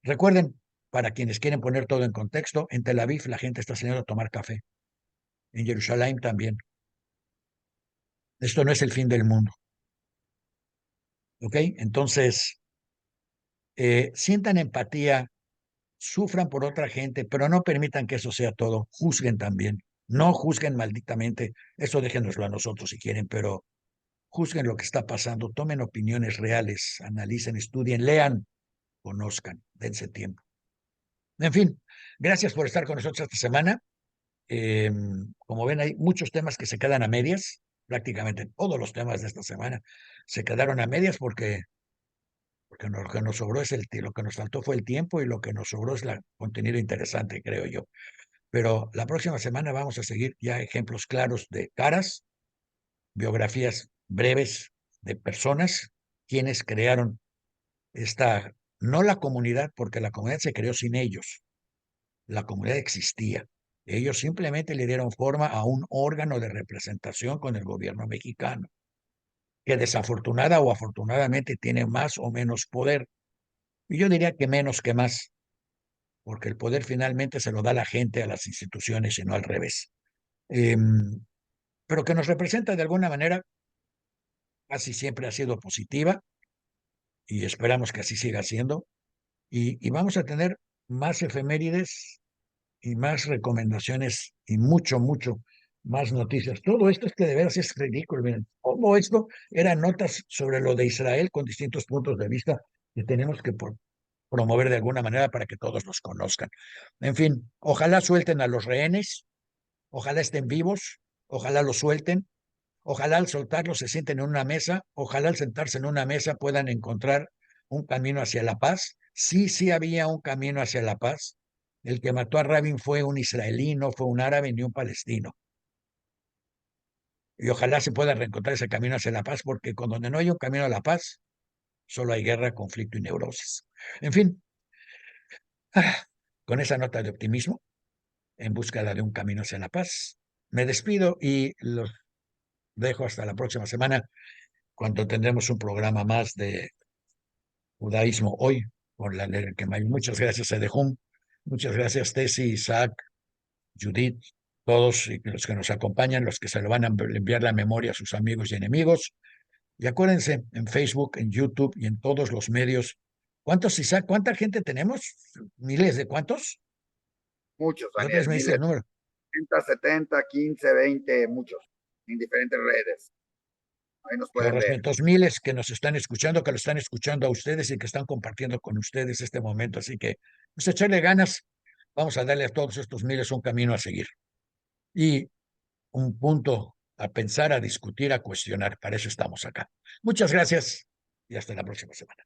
Recuerden, para quienes quieren poner todo en contexto, en Tel Aviv la gente está saliendo a tomar café. En Jerusalén también. Esto no es el fin del mundo. ¿Ok? Entonces, sientan empatía, sufran por otra gente, pero no permitan que eso sea todo. Juzguen también. No juzguen malditamente. Eso déjenoslo a nosotros si quieren, pero juzguen lo que está pasando, tomen opiniones reales, analicen, estudien, lean, conozcan, dense tiempo. En fin, gracias por estar con nosotros esta semana. Como ven, hay muchos temas que se quedan a medias, prácticamente todos los temas de esta semana se quedaron a medias porque lo que nos sobró es lo que nos faltó fue el tiempo y lo que nos sobró es el contenido interesante, creo yo. Pero la próxima semana vamos a seguir ya ejemplos claros de caras biografías breves de personas quienes crearon no la comunidad, porque la comunidad se creó sin ellos, la comunidad existía. Ellos simplemente le dieron forma a un órgano de representación con el gobierno mexicano, que desafortunada o afortunadamente tiene más o menos poder. Y yo diría que menos que más, porque el poder finalmente se lo da la gente a las instituciones y no al revés. Pero que nos representa de alguna manera, casi siempre ha sido positiva y esperamos que así siga siendo. Y vamos a tener más efemérides y más recomendaciones y mucho más noticias. Todo esto es que de veras es ridículo. Miren, todo esto eran notas sobre lo de Israel con distintos puntos de vista que tenemos que promover de alguna manera para que todos los conozcan. En fin, ojalá suelten a los rehenes, ojalá estén vivos, ojalá los suelten, ojalá al soltarlos se sienten en una mesa, ojalá al sentarse en una mesa puedan encontrar un camino hacia la paz. Sí, sí había un camino hacia la paz. El que mató a Rabin fue un israelí, no fue un árabe ni un palestino. Y ojalá se pueda reencontrar ese camino hacia la paz, porque con donde no hay un camino a la paz, solo hay guerra, conflicto y neurosis. En fin, con esa nota de optimismo, en búsqueda de un camino hacia la paz, me despido y los dejo hasta la próxima semana, cuando tendremos un programa más de Judaísmo Hoy, con la que muchas gracias a Edehum, muchas gracias Tessy, Isaac, Judith, todos y los que nos acompañan, los que se lo van a enviar la memoria a sus amigos y enemigos. Y acuérdense, en Facebook, en YouTube y en todos los medios. ¿Cuántos, Isaac? ¿Cuánta gente tenemos? ¿Miles de cuántos? Muchos, La otra vez Daniel, me dice miles, el número. 30, 70, 15, 20, muchos, en diferentes redes. Ahí nos Los pueden ver. respectos miles que nos están escuchando, que lo están escuchando a ustedes y que están compartiendo con ustedes este momento. Así que, pues echarle ganas. Vamos a darle a todos estos miles un camino a seguir. Y un punto a pensar, a discutir, a cuestionar. Para eso estamos acá. Muchas gracias y hasta la próxima semana.